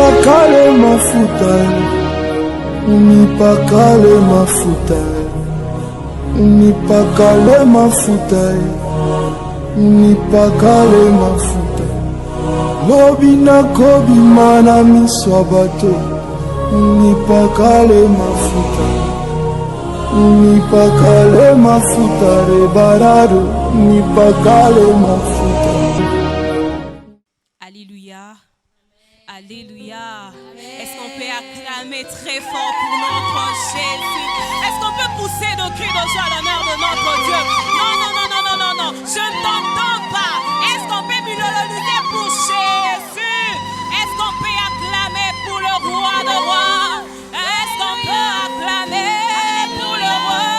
unipakale mafuta, unipakale mafuta, unipakale mafuta, unipakale mafuta. Lobi na kobi mana miswabato, unipakale mafuta, unipakale mafuta rebarado, unipakale mafuta. Alléluia. Alléluia. Est-ce qu'on peut acclamer très fort pour notre Jésus? Est-ce qu'on peut pousser nos cris de joie à l'honneur de notre Dieu? Non, non, non, non, non, non, non. Je ne t'entends pas. Est-ce qu'on peut multiplier pour Jésus? Est-ce qu'on peut acclamer pour le roi de rois? Est-ce qu'on peut acclamer pour le roi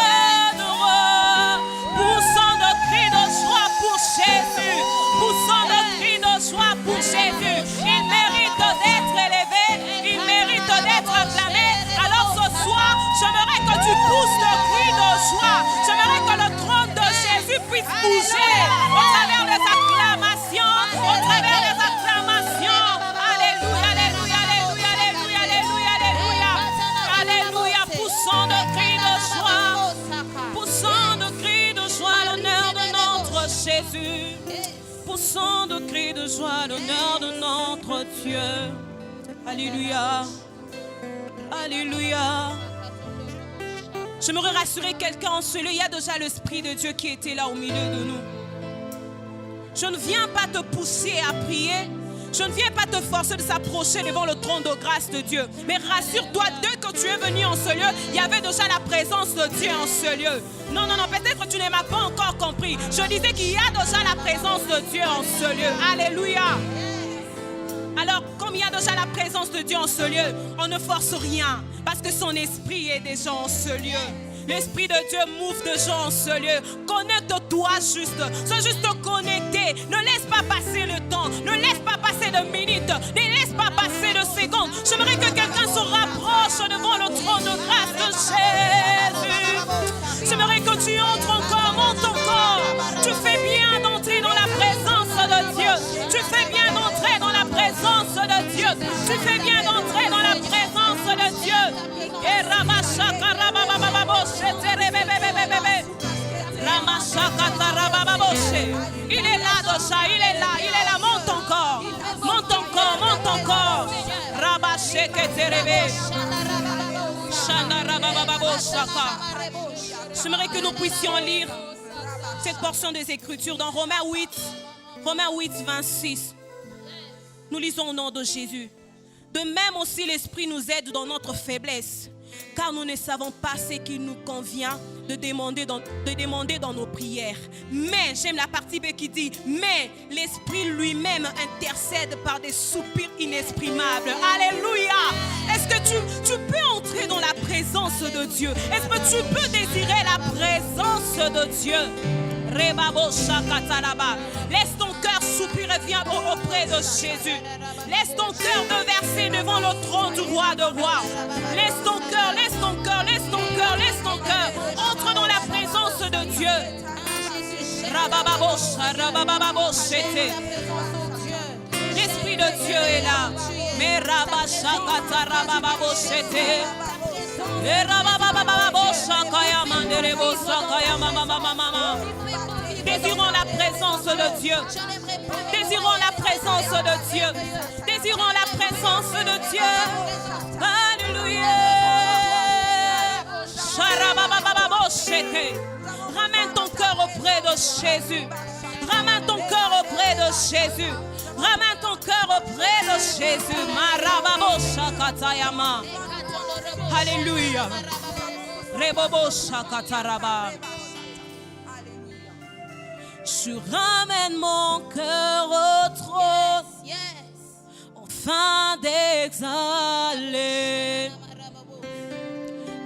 de rois? Poussons nos cris de joie pour Jésus. Poussons nos cris de joie pour Jésus. Il mérite d'être élevé. Il mérite d'être acclamé. Alors ce soir, j'aimerais que tu pousses le cri de joie. J'aimerais que le trône de Jésus puisse bouger au travers des acclamations. Au travers des acclamations. Alléluia, alléluia, alléluia, alléluia, alléluia, alléluia. Alléluia, poussons le cri de joie. Poussons le cri de joie à l'honneur de notre Jésus. Poussons de cris de joie à l'honneur de notre Dieu. Alléluia. Alléluia. J'aimerais rassurer quelqu'un en ce lieu. Il y a déjà l'Esprit de Dieu qui était là au milieu de nous. Je ne viens pas te pousser à prier. Je ne viens pas te forcer de s'approcher devant le trône de grâce de Dieu. Mais rassure-toi, dès que tu es venu en ce lieu, il y avait déjà la présence de Dieu en ce lieu. Non, non, non, peut-être que tu ne m'as pas encore compris. Je disais qu'il y a déjà la présence de Dieu en ce lieu. Alléluia. Alors, comme il y a déjà la présence de Dieu en ce lieu, on ne force rien. Parce que son esprit est déjà en ce lieu. L'Esprit de Dieu move de gens en ce lieu. Connecte-toi juste. Sois juste connecté. Ne laisse pas passer le temps. Ne laisse pas passer de minutes. Ne laisse pas passer de secondes. J'aimerais que quelqu'un se rapproche devant le trône de grâce de Jésus. J'aimerais que tu entres encore, monte encore. Tu fais bien d'entrer dans la présence de Dieu. Tu fais bien d'entrer dans la présence de Dieu. Tu fais bien d'entrer dans la présence de Dieu. Et il est là déjà, il est là, monte encore, monte encore, monte encore. J'aimerais que nous puissions lire cette portion des Écritures dans Romains 8, 26. Nous lisons au nom de Jésus. De même aussi l'Esprit nous aide dans notre faiblesse, car nous ne savons pas ce qu'il nous convient de demander dans nos prières. Mais, j'aime la partie B qui dit, mais l'Esprit lui-même intercède par des soupirs inexprimables. Alléluia! Est-ce que tu peux entrer dans la présence de Dieu? Est-ce que tu peux désirer la présence de Dieu? Laisse ton cœur soupirer, viens auprès de Jésus. Laisse ton cœur te verser devant le trône du roi de rois. Laisse ton cœur, laisse ton cœur, laisse ton cœur, laisse ton cœur. Entre dans la présence de Dieu. L'Esprit de Dieu est là. Mais désirons la présence de Dieu. Désirons la présence de Dieu. Désirons la présence de Dieu. Alléluia. Ramène ton cœur auprès de Jésus. Ramène ton cœur auprès de Jésus. Ramène ton cœur auprès de Jésus. Alléluia. Je ramène mon cœur au trône, afin d'exhaler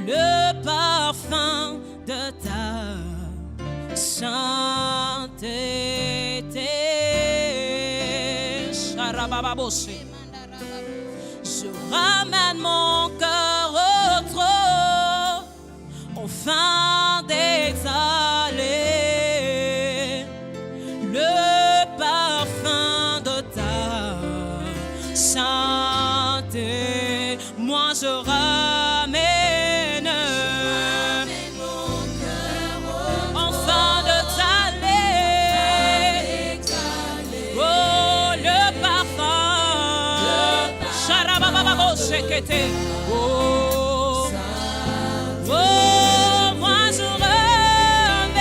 le parfum de ta sainteté. Je ramène mon cœur au trône, afin d'exhaler le parfum de ta sainteté. je ramène enfin de t'aller. Oh, le parfum. Charabababo, shekete. Oh, oh, moi je ramène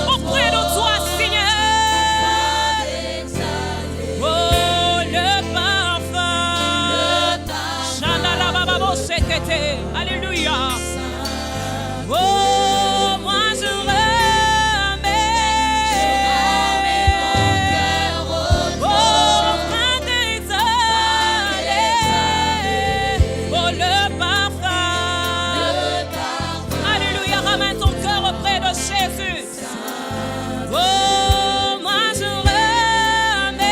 auprès de toi, Seigneur. Oh, le parfum. Charabababo, shekete. Alléluia. Oh, moi je ramène auprès de t'aller. Oh, le parfum. Alléluia, ramène ton cœur auprès de Jésus. Oh, moi je ramène.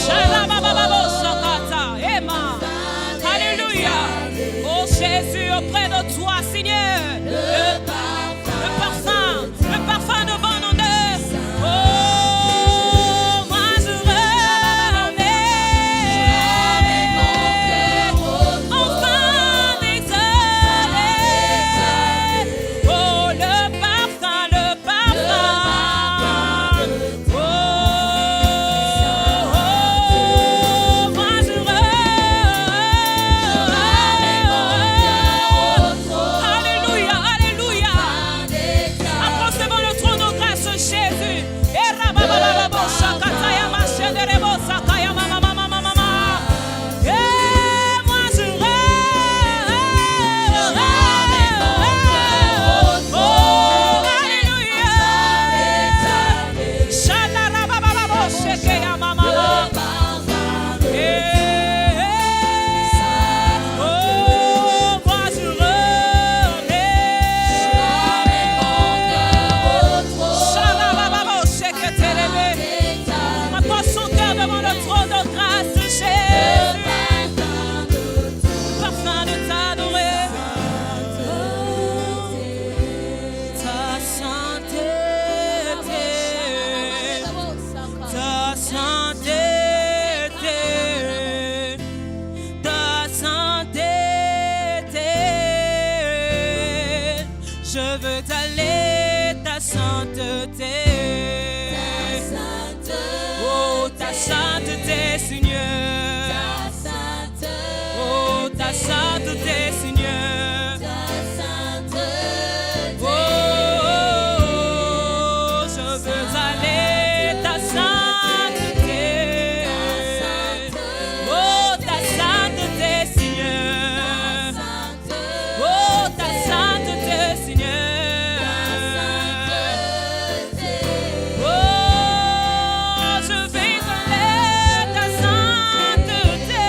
Shalabababo shakata, Emma. Alléluia. Oh Jésus, auprès de toi, Seigneur. Le parfum de bonne odeur. Oh, moi je ramène enfin d'exhaler. Oh, le parfum, le parfum. Oh, moi je Alléluia, alléluia. Approche devant le trône de grâce, Jésus. Et rababababo, shakataya, mashenderebo, sakaya, mama, mama, mama, mama. Et moi je oh, alléluia. Shadarabababo, shekeya, mama, mama. Oh, moi je Shalabababo, sheketelebe. Approche son cœur devant le trône de grâce, Jésus. Parfum de t'adorer. Ta sainteté. Ta sainteté. Ta sainteté. Je veux t'aller, ta sainteté. Oh, ta sainteté, Seigneur. Oh, ta sainteté, Seigneur. Oh, je veux aller, ta sainteté. Oh, ta sainteté, Seigneur. Oh, ta sainteté, Seigneur. Oh, je vais aller, ta sainteté.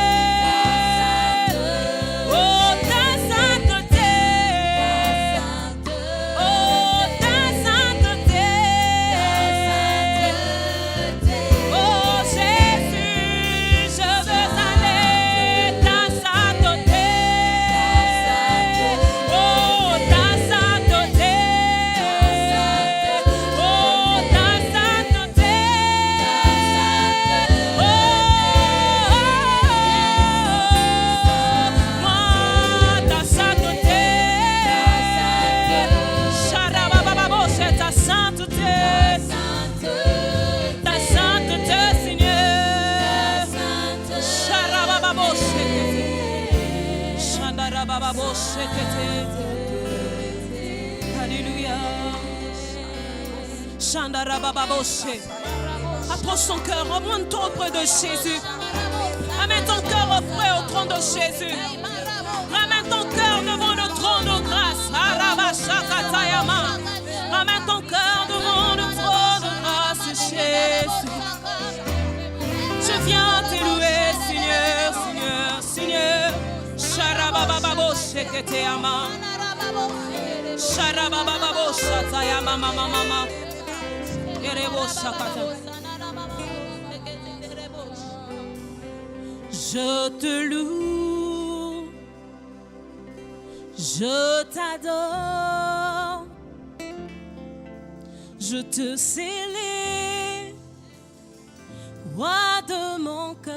Oh, ta sainteté. Oh, ta sainteté. Oh, Jésus, je veux aller, ta sainteté. Oh, ta sainteté. Oh, ta sainteté. Moi, ta sainteté. Sharabababo, c'est ta sainteté. Ta sainteté, Seigneur. Sharabababo, shekete. Shandarabababo, shekete. Alléluia. Shandarabababo, shekete. Approche ton cœur, remonte-toi auprès de Jésus. Amène ton cœur auprès au trône de Jésus. Ramène ton cœur devant le trône de grâce. Arabashakatayama. Ramène ton cœur devant le trône de grâce, Jésus. Je viens t'élouer, Seigneur, Seigneur, Seigneur. Sharabababo, sheketeyama. Sharabababo, shatayama, mama, mama. Erebo, shakata. Je te loue, je t'adore, je te célèbre, Roi de mon cœur,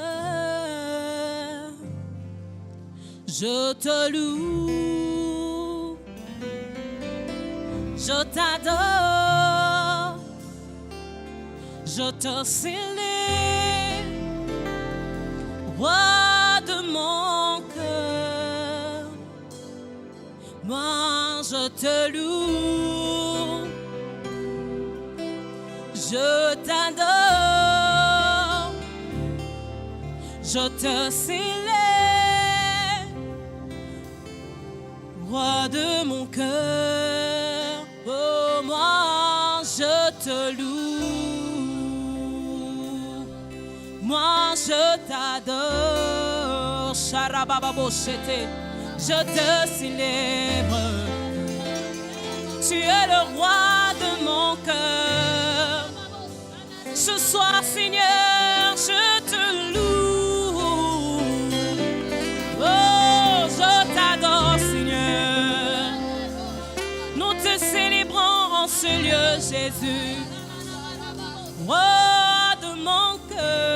je te loue, je t'adore, je te célèbre, Roi de mon cœur, moi je te loue, je t'adore, je te célèbre, Roi de mon cœur, oh moi je te loue, moi je t'adore, Sharabababoshete, je te célèbre, tu es le roi de mon cœur, ce soir Seigneur je te loue, oh je t'adore Seigneur, nous te célébrons en ce lieu Jésus, roi de mon cœur.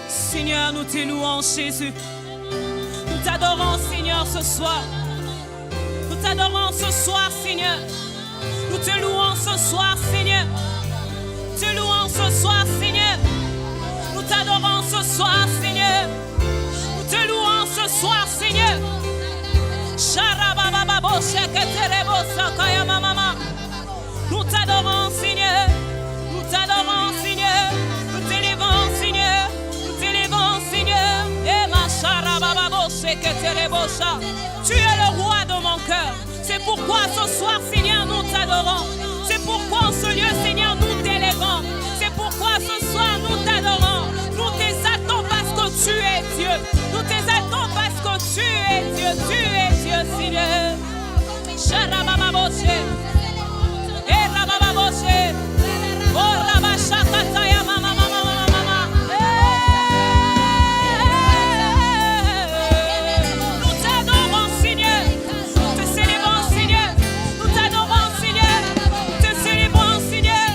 Seigneur, nous te louons Jésus, nous t'adorons Seigneur ce soir, nous t'adorons ce soir Seigneur, nous te louons ce soir Seigneur, te louons ce soir Seigneur, nous t'adorons ce soir Seigneur, nous te louons ce soir Seigneur. Nous t'adorons Seigneur, nous t'adorons Seigneur, nous t'élevons Seigneur, nous t'élevons Seigneur. Tu es le roi de mon cœur, c'est pourquoi ce soir Seigneur nous t'adorons, c'est pourquoi en ce lieu Seigneur nous t'élevons, c'est pourquoi ce soir nous t'adorons, nous t'exaltons parce que tu es Dieu, nous t'exaltons parce que tu es Dieu, Seigneur. Sharabababoshe, Erabababoshe, Oh Rabashakataya mama mama mama. Nous t'adorons Seigneur, nous te célébrons Seigneur, nous t'adorons Seigneur, nous te célébrons Seigneur.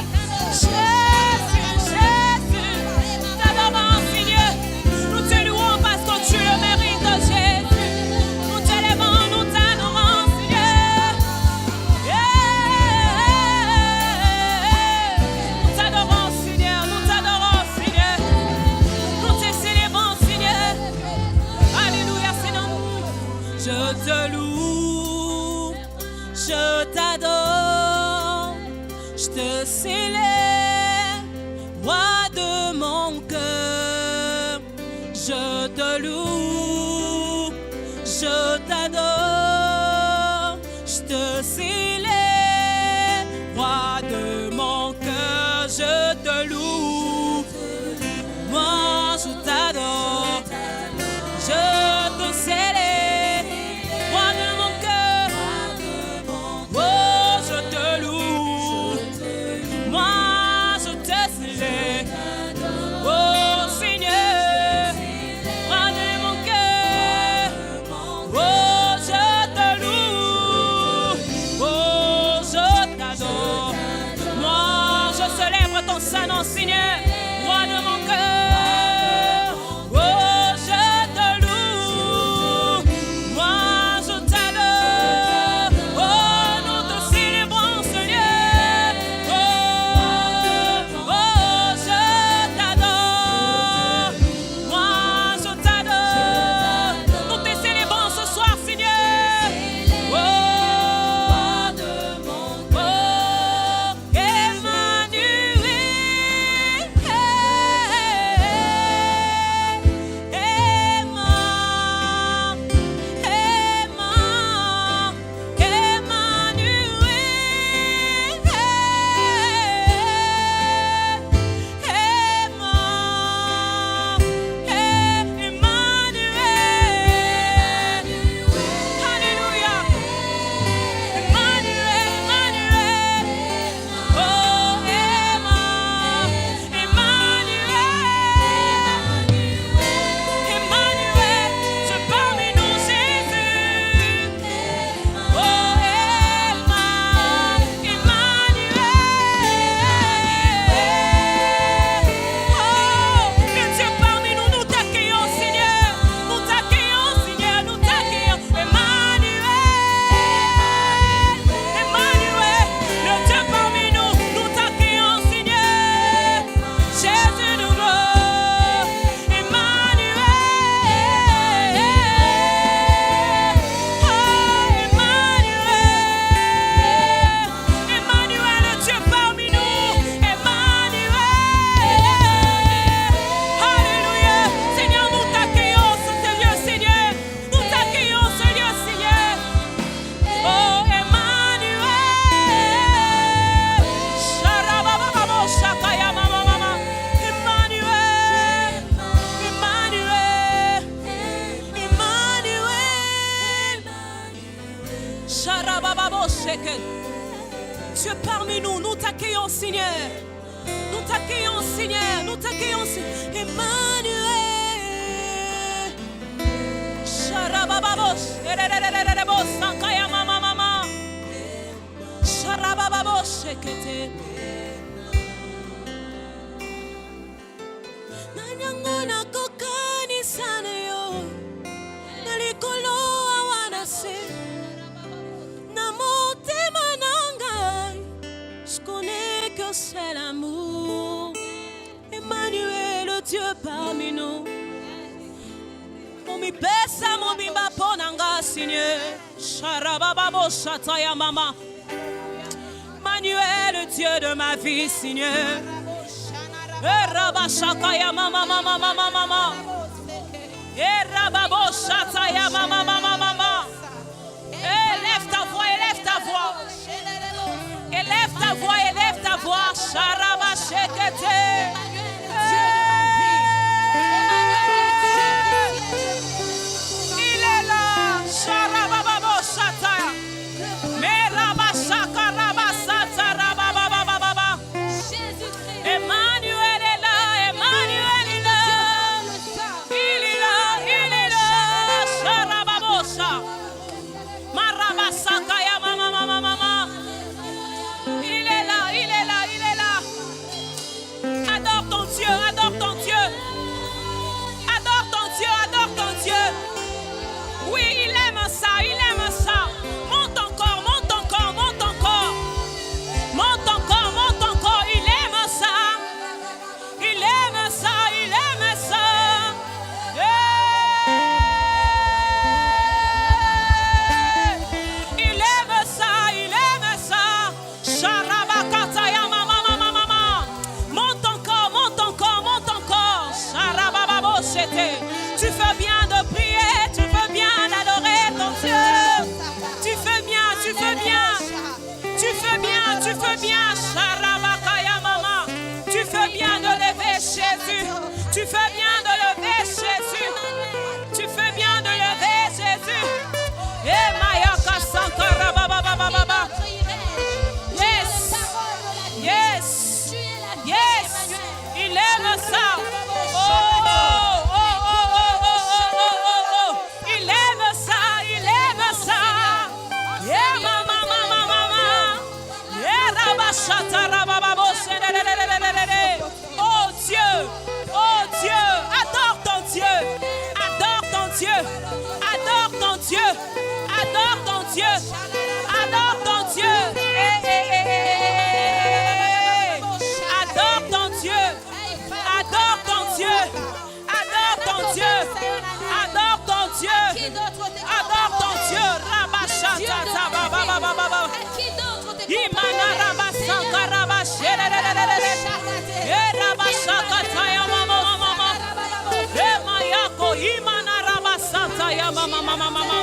Jésus, nous t'adorons Seigneur, nous te louons parce que tu le mérites Jésus, nous t'élevons, nous t'adorons Seigneur. Nous t'adorons Seigneur, nous t'adorons Seigneur, nous te célébrons Seigneur. Alléluia Seigneur, je te loue, je t'adore, je te célèbre, roi de mon cœur, je te loue, je t'adore, je te célèbre, roi de mon cœur, je te loue, moi je t'adore, je te célèbre, roi de mon cœur, oh je te loue, moi je te célèbre, oh Seigneur, roi de mon cœur, oh je te loue, oh je t'adore, moi je célèbre ton Saint-Nom Seigneur, roi de mon cœur, oh je te loue, moi je t'adore, oh nous te célébrons Seigneur, oh je t'adore, moi je t'adore, nous te célébrons ce soir Seigneur, oh Emmanuel, Dieu parmi nous. Nous t'accueillons, Seigneur. Nous t'accueillons, Seigneur. Nous t'accueillons, Seigneur. Emmanuel. Sharabababos. Ererererererabos. Sankaya mama mama. Sharabababos. Shekete. Nanyangona kokani sana yo. Nalikolo awanase. Namote mananga. Je connais que c'est l'amour. Emmanuel, le Dieu parmi nous. Momi pesa momi baponanga, Seigneur. Sharabababo shataya mama. Emmanuel, le Dieu de ma vie, Seigneur. Rabashakaya mama mama mama mama. Rababo shataya mama mama mama. Élève ta voix, élève ta voix. Élève ta voix, élève ta voix. Sharaba shekete. Il est là. Sharababo shataya. Meraba shakaraba satarababa. Emmanuel est là, Emmanuel est là. Il est là, il est là. Sharababo sha. Maraba sakaya mama mama mama. Il est là, il est là, il est là. Adore ton Dieu, adore ton Dieu. Adore ton Dieu, adore ton Dieu. Oui, il aime ça, il aime ça. Monte encore, monte encore, monte encore. Monte encore, monte encore. Il aime ça. Il aime ça, il aime ça. Il aime ça, il aime ça. Sharabakataya mama mama mama. Monte encore, monte encore, monte encore. Sharabababo c'était. Tu fais bien de prier, tu fais bien d'adorer ton Dieu. Tu fais bien, tu fais bien. Tu fais bien, tu fais bien. Sharabakaya mama. Tu fais bien de lever Jésus. Tu fais bien de lever Jésus. Tu fais bien de lever Jésus. Et Mayaka Sankara baba baba baba. Yes. Yes. Yes. Il aime ça. Oh, oh, oh, oh, oh, oh, oh, oh. Il aime ça, il aime ça. Yeah, mama, mama, mama. Yeah, rabashata, rabababo, oh Dieu, oh Dieu, adore ton Dieu, adore ton Dieu, adore ton Dieu, adore ton Dieu, adore ton Dieu. Adore ton Dieu, adore ton Dieu, adore ton Dieu, adore ton Dieu, adore ton Dieu, rabashata, bababababa. Imana rabasaka rabasherererere. Rabashaka taya mama mama. Emayako imana rabasata ya mama mama mama.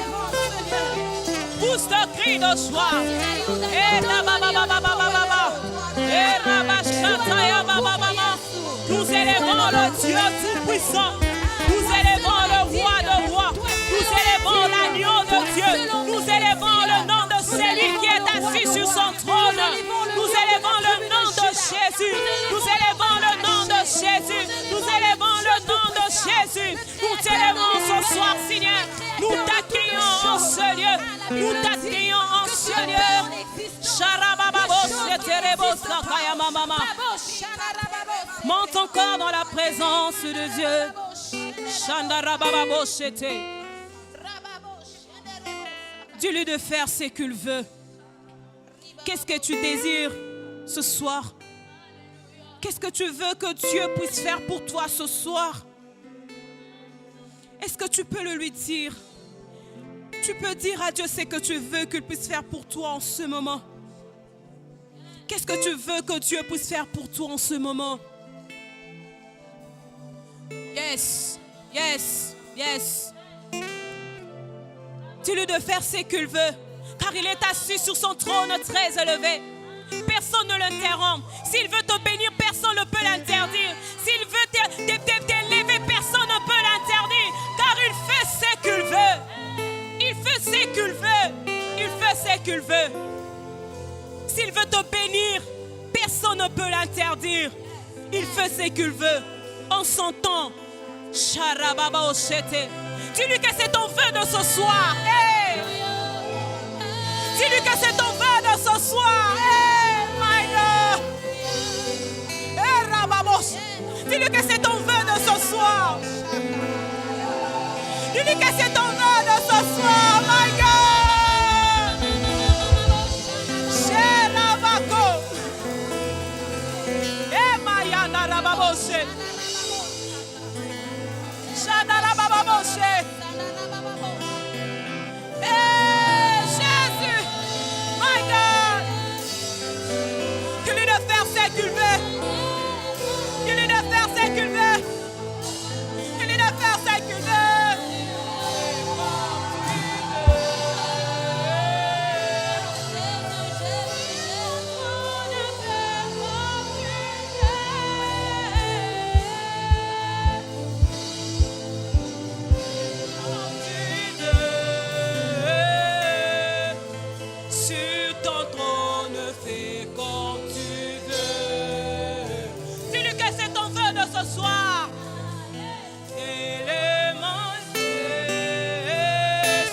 Pousse le cri de joie. Nous élevons le Dieu tout-puissant. Nous élevons le roi de rois. Nous élevons l'agneau de Dieu. Nous élevons le nom de celui qui est assis sur son trône. Nous élevons le nom de Jésus. Nous élevons le nom de Jésus. Nous élevons le nom de Jésus. Nous t'élevons ce soir, Seigneur. Nous t'accueillons en ce lieu. Nous t'accueillons en ce lieu. Monte encore dans la présence de Dieu. Dis-lui de faire ce qu'il veut. Qu'est-ce que tu désires ce soir? Qu'est-ce que tu veux que Dieu puisse faire pour toi ce soir? Est-ce que tu peux le lui dire? Tu peux dire à Dieu ce que tu veux qu'il puisse faire pour toi en ce moment. Qu'est-ce que tu veux que Dieu puisse faire pour toi en ce moment? Yes, yes, yes. Dis-lui de faire ce qu'il veut, car il est assis sur son trône très élevé. Personne ne l'interrompt. S'il veut te bénir, personne ne peut l'interdire. S'il veut t'élever, personne ne peut l'interdire, car il fait ce qu'il veut. Il fait ce qu'il veut. Il fait ce qu'il veut. S'il veut te bénir, personne ne peut l'interdire. Il fait ce qu'il veut en son temps. Dis-lui que c'est ton vœu de ce soir. Hey! Dis-lui que c'est ton vœu de ce soir. Hey, my God. Hey, Rababos. Dis-lui que c'est ton vœu de ce soir. Dis-lui que c'est ton vœu de ce soir, my God. Chez Rabako. Hey, Mayana Rababos. Hey, Jésus, my God, qu'il lui de faire ce qu'il veut, qu'il lui de faire ce qu'il veut, qu'il lui de faire ce qu'il veut. Soir, élément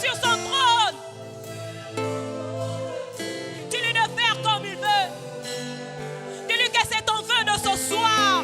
sur son trône, dis-lui de faire comme il veut, dis-lui que c'est ton vœu de ce soir.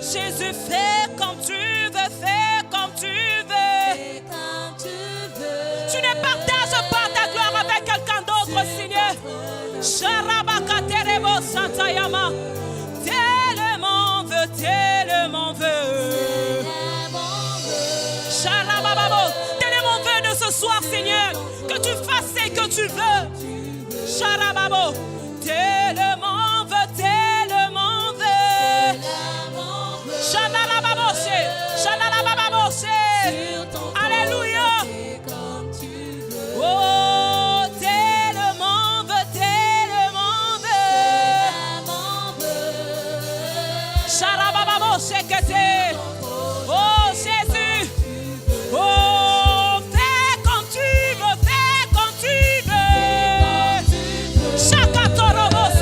Jésus, fais comme tu veux, fais comme tu veux. Tu ne partages pas ta gloire avec quelqu'un d'autre, Seigneur. Sharabakaterebo Santayama. Tellement veut, tellement veut. Sharabababo. Tellement veut de ce soir, Seigneur, que tu fasses ce que tu veux. Sharababo. Tellement veut, tellement veut. Shanalababose, Shanalababose. Alléluia. Oh, tellement veut, tellement veut. Sharababose que t'es. Oh, Jésus. Oh, fais comme tu veux, fais comme tu veux. Chakatorobos.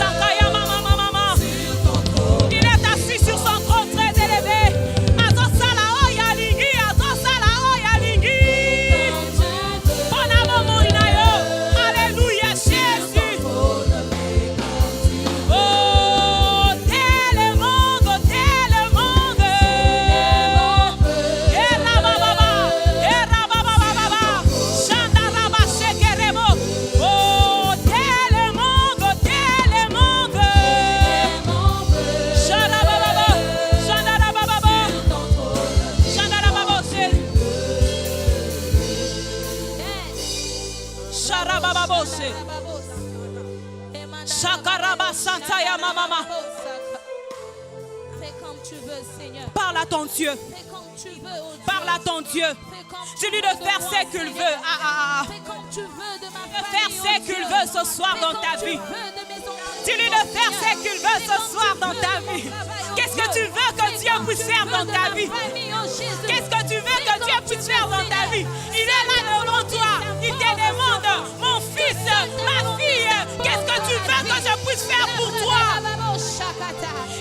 Shakaraba Santaya Mama. Fais comme tu veux, Seigneur. Parle à ton Dieu. Fais comme tu veux, oh Dieu. Parle à ton Dieu. Fais comme tu Dis-lui veux de faire moi, ce qu'il Seigneur. veut. Fais comme tu veux de ma De famille, faire oh ce qu'il Dieu. veut ce soir Fais dans comme ta tu vie. veux de mes enfants, Dis-lui de faire ce Seigneur. qu'il veut Fais ce comme soir tu dans veux ta de mon vie. travail, oh Qu'est-ce que Dieu. tu veux que Fais Dieu comme puisse tu faire veux dans de ta ma vie? famille, oh Jésus. Qu'est-ce que tu veux Fais que comme Dieu tu puisse veux, faire dans ta Seigneur. vie? Il est là devant toi. Il te demande, mon fils, ma fille, qu'est-ce que tu veux que je puisse faire pour toi?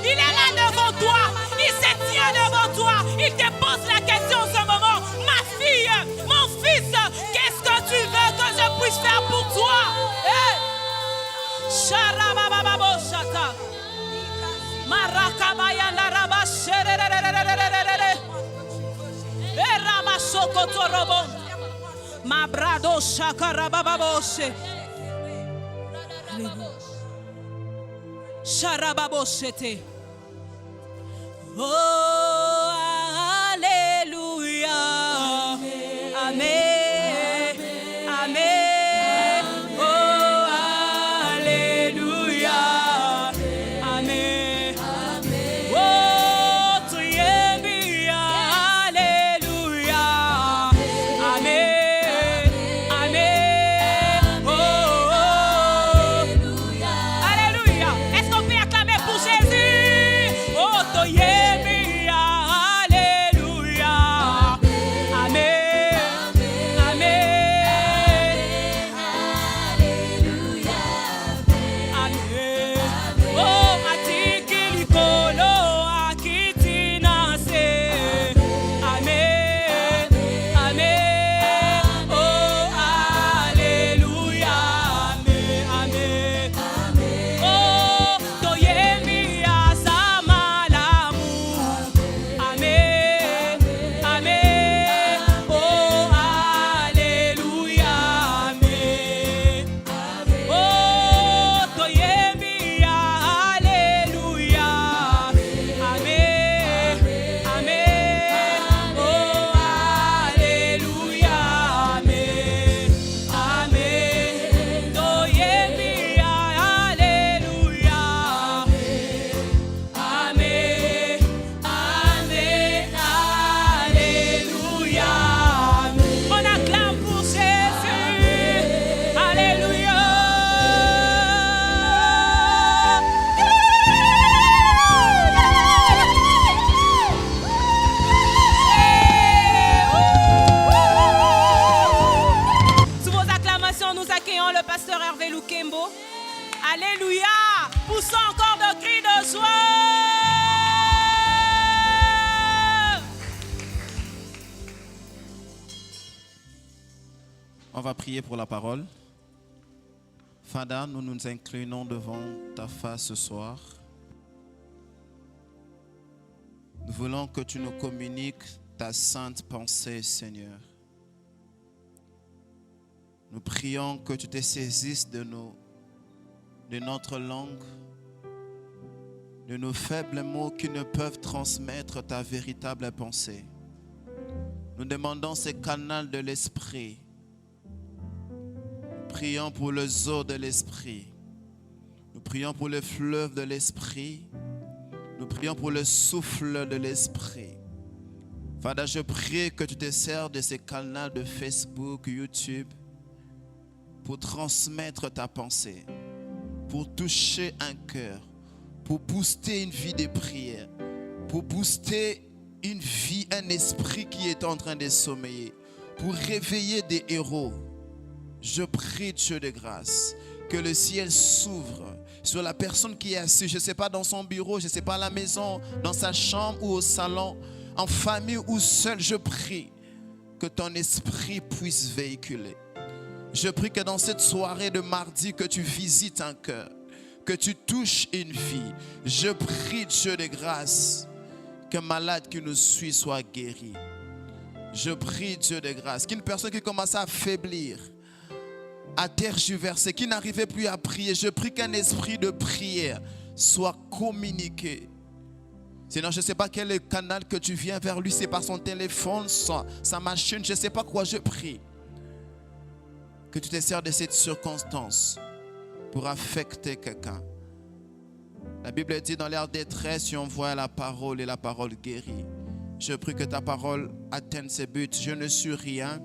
Il est là devant toi. Il se tient devant toi. Il te pose la question en ce moment. Ma fille, mon fils, qu'est-ce que tu veux que je puisse faire pour toi? Hey! Sharabababo shaka. Marakabaya naraba shererererererere. Eraba sokotorobo. Mabrado shaka rabababoshe. Sharababoshete. Oh, alléluia. Amen. Amen. Oh, alléluia. Amen. Oh, tu es bien. Alléluia. Amen. Amen. Oh, alléluia. Est-ce qu'on peut acclamer pour Jésus? Oh, tu es bien. Alléluia. Amen. Amen. Amen. Oh, matiki likolo akitina se. Amen. Amen. Oh, alléluia. Amen. Amen. Oh, toyemi asamalamu. Amen. Amen. Oh, alléluia. Amen. Oh, toyemi alléluia. Amen. Amen. Oh, alléluia. Amen. Amen. Toyemi alléluia. Amen. Amen. Alléluia. On acclame pour Jésus. Alléluia. Sous vos acclamations, nous accueillons le pasteur Hervé Lukembo. Alléluia. Poussons encore de cris de joie. On va prier pour la parole. Fada, nous nous inclinons devant ta face ce soir. Nous voulons que tu nous communiques ta sainte pensée, Seigneur. Nous prions que tu te saisisses de notre langue, de nos faibles mots qui ne peuvent transmettre ta véritable pensée. Nous demandons ce canal de l'esprit. Nous prions pour les eaux de l'esprit. Nous prions pour le fleuve de l'esprit. Nous prions pour le souffle de l'esprit. Fada, je prie que tu te sers de ces canaux de Facebook, YouTube, pour transmettre ta pensée, pour toucher un cœur, pour booster une vie de prière, pour booster une vie, un esprit qui est en train de sommeiller, pour réveiller des héros. Je prie, Dieu de grâce, que le ciel s'ouvre sur la personne qui est assise, je ne sais pas, dans son bureau, je ne sais pas, à la maison, dans sa chambre ou au salon, en famille ou seul. Je prie que ton esprit puisse véhiculer. Je prie que dans cette soirée de mardi, que tu visites un cœur, que tu touches une vie. Je prie, Dieu de grâce, qu'un malade qui nous suit soit guéri. Je prie, Dieu de grâce, qu'une personne qui commence à faiblir, à tergiverser, qui n'arrivait plus à prier, je prie qu'un esprit de prière soit communiqué. Sinon, je ne sais pas quel est le canal que tu viens vers lui, c'est par son téléphone, sa machine, je ne sais pas quoi, je prie. que tu te sers de cette circonstance pour affecter quelqu'un. La Bible dit dans leur détresse, tu envoies la parole et la parole guérit. Je prie que ta parole atteigne ses buts. Je ne suis rien.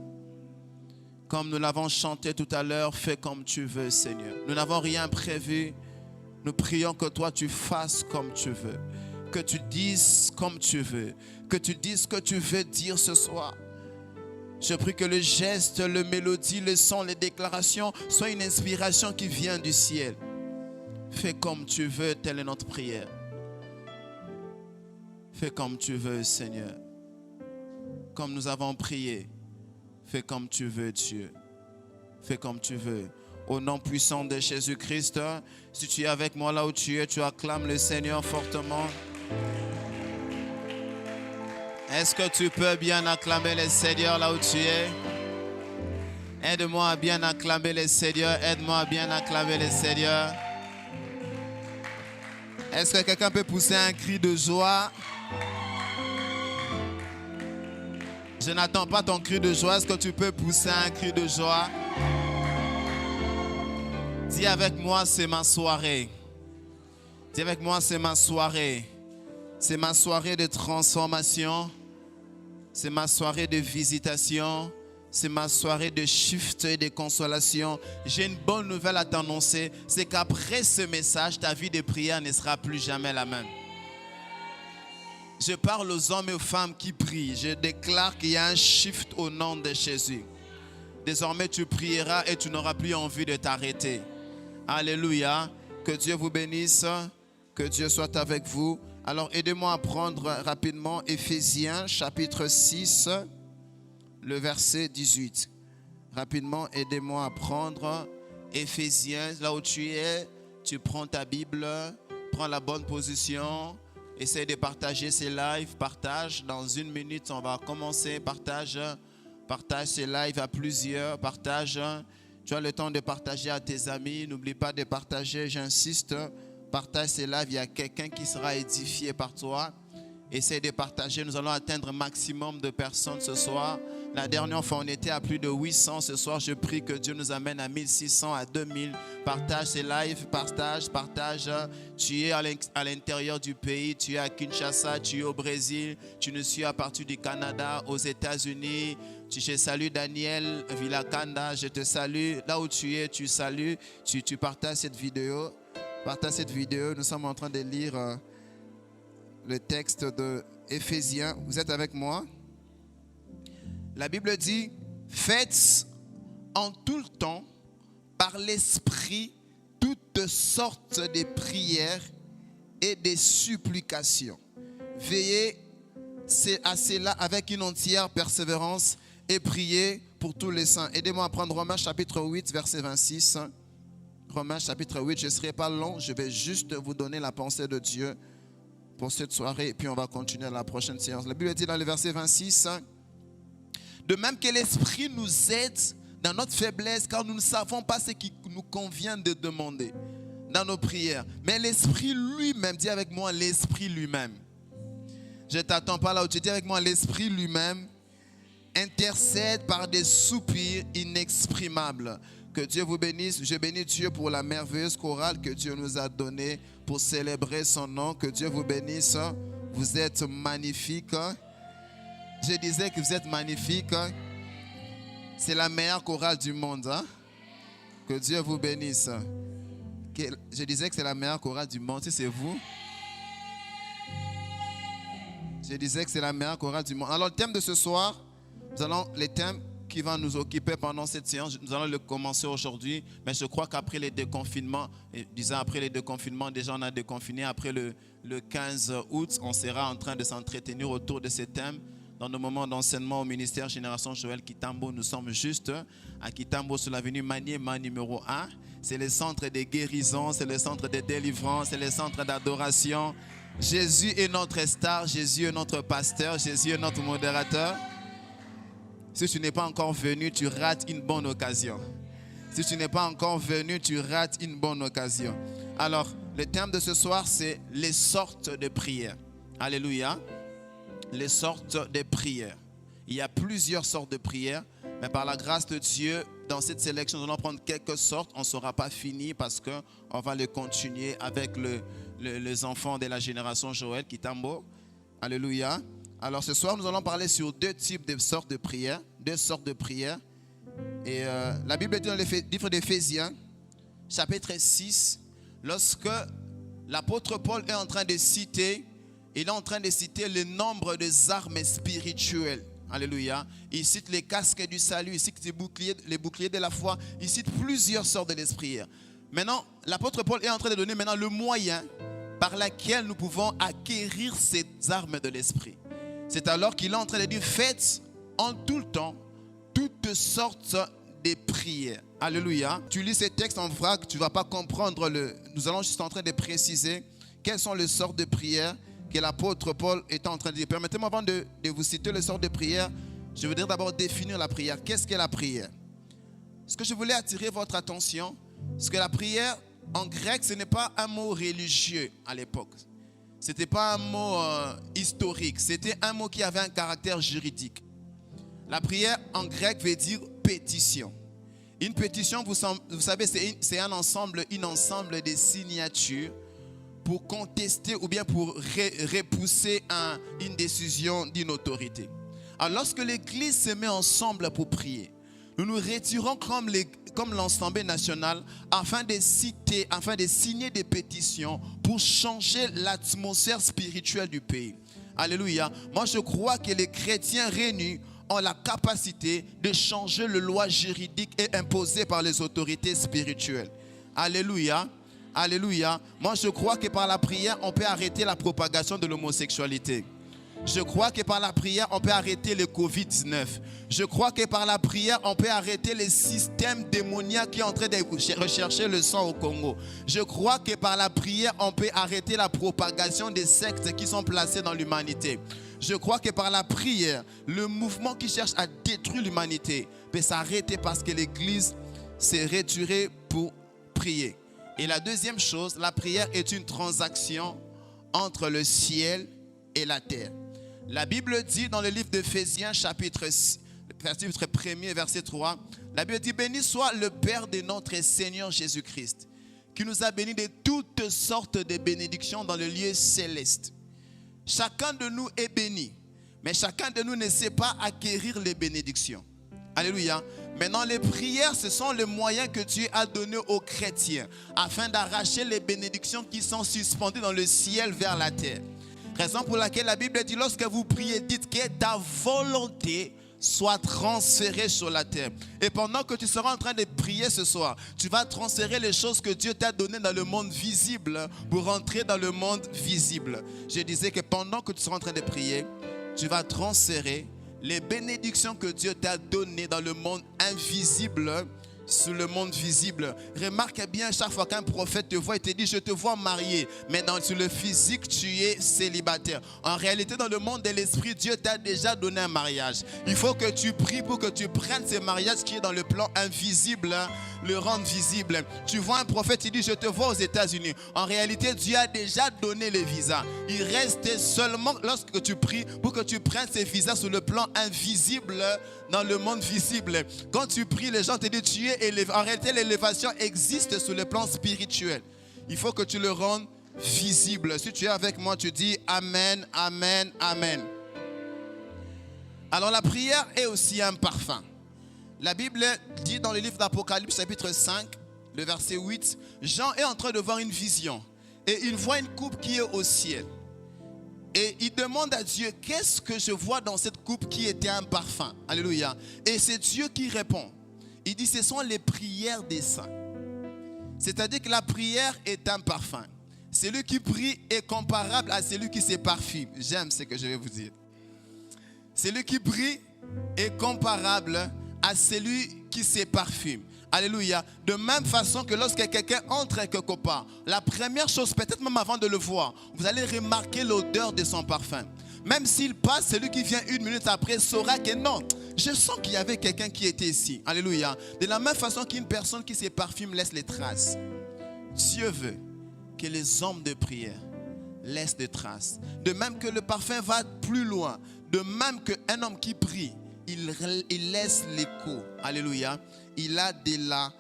Comme nous l'avons chanté tout à l'heure, fais comme tu veux, Seigneur. Nous n'avons rien prévu. Nous prions que toi, tu fasses comme tu veux. Que tu dises comme tu veux. Que tu dises ce que tu veux dire ce soir. Je prie que le geste, le mélodie, le son, les déclarations soient une inspiration qui vient du ciel. Fais comme tu veux, telle est notre prière. Fais comme tu veux, Seigneur. Comme nous avons prié, fais comme tu veux, Dieu. Fais comme tu veux. Au nom puissant de Jésus-Christ, si tu es avec moi là où tu es, tu acclames le Seigneur fortement. Est-ce que tu peux bien acclamer le Seigneur là où tu es? Aide-moi à bien acclamer le Seigneur. Aide-moi à bien acclamer le Seigneur. Est-ce que quelqu'un peut pousser un cri de joie? Je n'attends pas ton cri de joie. Est-ce que tu peux pousser un cri de joie? Dis avec moi, c'est ma soirée. Dis avec moi, c'est ma soirée. C'est ma soirée de transformation. C'est ma soirée de visitation. C'est ma soirée de shift et de consolation. J'ai une bonne nouvelle à t'annoncer. C'est qu'après ce message, ta vie de prière ne sera plus jamais la même. Je parle aux hommes et aux femmes qui prient. Je déclare qu'il y a un shift au nom de Jésus. Désormais, tu prieras et tu n'auras plus envie de t'arrêter. Alléluia. Que Dieu vous bénisse. Que Dieu soit avec vous. Alors, aidez-moi à prendre rapidement Éphésiens chapitre 6, le verset 18. Rapidement, aidez-moi à prendre Éphésiens. Là où tu es, tu prends ta Bible, prends la bonne position. Essaye de partager ces lives. Partage. Dans 1 minute, on va commencer. Partage ces lives à plusieurs. Partage. Tu as le temps de partager à tes amis. N'oublie pas de partager, j'insiste. Partage ces lives. Il y a quelqu'un qui sera édifié par toi. Essaye de partager. Nous allons atteindre un maximum de personnes ce soir. La dernière fois, on était à plus de 800. Ce soir, je prie que Dieu nous amène à 1600, à 2000. Partage ces lives. Partage. Tu es à l'intérieur du pays. Tu es à Kinshasa. Tu es au Brésil. Tu nous suis à partir du Canada, aux États-Unis. Je salue Daniel Villakanda. Je te salue. Là où tu es, tu salues. Tu partages cette vidéo. Partage cette vidéo. Nous sommes en train de lire le texte de Éphésiens. Vous êtes avec moi? La Bible dit, faites en tout le temps, par l'Esprit, toutes sortes de prières et de supplications. Veillez à cela avec une entière persévérance et priez pour tous les saints. Aidez-moi à prendre Romains chapitre 8, verset 26. Romains chapitre 8, je ne serai pas long, je vais juste vous donner la pensée de Dieu pour cette soirée et puis on va continuer à la prochaine séance. La Bible dit dans le verset 26, de même que l'Esprit nous aide dans notre faiblesse, car nous ne savons pas ce qui nous convient de demander dans nos prières. Mais l'Esprit lui-même, dis avec moi, l'Esprit lui-même. Je ne t'attends pas là où tu dis avec moi, l'Esprit lui-même intercède par des soupirs inexprimables. Que Dieu vous bénisse. Je bénis Dieu pour la merveilleuse chorale que Dieu nous a donnée pour célébrer son nom. Que Dieu vous bénisse. Vous êtes magnifiques. Je disais que vous êtes magnifiques. C'est la meilleure chorale du monde. Hein? Que Dieu vous bénisse. Je disais que c'est la meilleure chorale du monde. Si c'est vous. Je disais que c'est la meilleure chorale du monde. Alors le thème de ce soir, les thèmes qui vont nous occuper pendant cette séance, nous allons le commencer aujourd'hui. Mais je crois qu'après les déconfinements, après les déconfinements, déjà on a déconfiné. Après le 15 août, on sera en train de s'entretenir autour de ces thèmes. Dans nos moments d'enseignement au ministère Génération Joël Kitambo, nous sommes juste à Kitambo sur l'avenue Maniema numéro 1. C'est le centre de guérison, c'est le centre de délivrance, c'est le centre d'adoration. Jésus est notre star, Jésus est notre pasteur, Jésus est notre modérateur. Si tu n'es pas encore venu, tu rates une bonne occasion. Si tu n'es pas encore venu, tu rates une bonne occasion. Alors, le thème de ce soir, c'est les sortes de prières. Alléluia. Les sortes de prières. Il y a plusieurs sortes de prières, mais par la grâce de Dieu, dans cette sélection, nous allons prendre quelques sortes. On ne sera pas fini parce qu'on va le continuer avec les enfants de la génération Joël Kitambo. Alléluia. Alors ce soir, nous allons parler sur deux types de sortes de prières. Deux sortes de prières. Et la Bible dit dans le livre d'Éphésiens, chapitre 6, lorsque l'apôtre Paul est en train de citer, il est en train de citer le nombre des armes spirituelles. Alléluia. Il cite les casques du salut, il cite les boucliers de la foi, il cite plusieurs sortes de prières. Maintenant, l'apôtre Paul est en train de donner maintenant le moyen par lequel nous pouvons acquérir ces armes de l'esprit. C'est alors qu'il est en train de dire, faites en tout le temps toutes sortes de prières. Alléluia. Tu lis ces textes en vrac, tu ne vas pas comprendre. Nous allons juste en train de préciser quelles sont les sortes de prières que l'apôtre Paul est en train de dire. Permettez-moi avant de vous citer les sortes de prières, je voudrais d'abord définir la prière. Qu'est-ce qu'est la prière? Ce que je voulais attirer votre attention, c'est que la prière, en grec, ce n'est pas un mot religieux à l'époque. Ce n'était pas un mot historique. C'était un mot qui avait un caractère juridique. La prière, en grec, veut dire pétition. Une pétition, vous savez, c'est un ensemble de signatures pour contester ou bien pour repousser une décision d'une autorité. Alors lorsque l'Église se met ensemble pour prier, nous nous retirons comme l'Assemblée nationale afin de signer des pétitions pour changer l'atmosphère spirituelle du pays. Alléluia. Moi je crois que les chrétiens réunis ont la capacité de changer les lois juridiques et imposées par les autorités spirituelles. Alléluia. Alléluia. Moi, je crois que par la prière, on peut arrêter la propagation de l'homosexualité. Je crois que par la prière, on peut arrêter le Covid-19. Je crois que par la prière, on peut arrêter les systèmes démoniaques qui sont en train de rechercher le sang au Congo. Je crois que par la prière, on peut arrêter la propagation des sectes qui sont placés dans l'humanité. Je crois que par la prière, le mouvement qui cherche à détruire l'humanité peut s'arrêter parce que l'Église s'est retirée pour prier. Et la deuxième chose, la prière est une transaction entre le ciel et la terre. La Bible dit dans le livre d'Éphésiens, chapitre 1er, verset 3, la Bible dit, béni soit le Père de notre Seigneur Jésus-Christ, qui nous a bénis de toutes sortes de bénédictions dans le lieu céleste. Chacun de nous est béni, mais chacun de nous ne sait pas acquérir les bénédictions. Alléluia. Maintenant, les prières, ce sont les moyens que Dieu a donnés aux chrétiens afin d'arracher les bénédictions qui sont suspendues dans le ciel vers la terre. Raison pour laquelle la Bible dit, lorsque vous priez, dites que ta volonté soit transférée sur la terre. Et pendant que tu seras en train de prier ce soir, tu vas transférer les choses que Dieu t'a données dans le monde visible pour rentrer dans le monde visible. Je disais que pendant que tu seras en train de prier, tu vas transférer les bénédictions que Dieu t'a données dans le monde invisible sur le monde visible. Remarque bien, chaque fois qu'un prophète te voit, il te dit, je te vois marié, mais sur le physique, tu es célibataire. En réalité, dans le monde de l'esprit, Dieu t'a déjà donné un mariage. Il faut que tu pries pour que tu prennes ce mariage qui est dans le plan invisible, le rendre visible. Tu vois un prophète, il dit, je te vois aux États-Unis. En réalité, Dieu a déjà donné le visa. Il reste seulement lorsque tu pries pour que tu prennes ces visas sur le plan invisible dans le monde visible. Quand tu pries, les gens te disent, tu es élevé. En réalité, l'élévation existe sur le plan spirituel. Il faut que tu le rendes visible. Si tu es avec moi, tu dis Amen, Amen, Amen. Alors la prière est aussi un parfum. La Bible dit dans le livre d'Apocalypse, chapitre 5, le verset 8, Jean est en train de voir une vision. Et il voit une coupe qui est au ciel. Et il demande à Dieu, qu'est-ce que je vois dans cette coupe qui était un parfum? Alléluia. Et c'est Dieu qui répond. Il dit, ce sont les prières des saints. C'est-à-dire que la prière est un parfum. Celui qui prie est comparable à celui qui se parfume. J'aime ce que je vais vous dire. Celui qui prie est comparable à celui qui se parfume. Alléluia. De même façon que lorsque quelqu'un entre quelque part, la première chose, peut-être même avant de le voir, vous allez remarquer l'odeur de son parfum. Même s'il passe, celui qui vient une minute après saura que non, je sens qu'il y avait quelqu'un qui était ici. Alléluia. De la même façon qu'une personne qui se parfume laisse les traces. Dieu veut que les hommes de prière laissent des traces. De même que le parfum va plus loin. De même qu'un homme qui prie, il laisse l'écho. Alléluia. Il a de la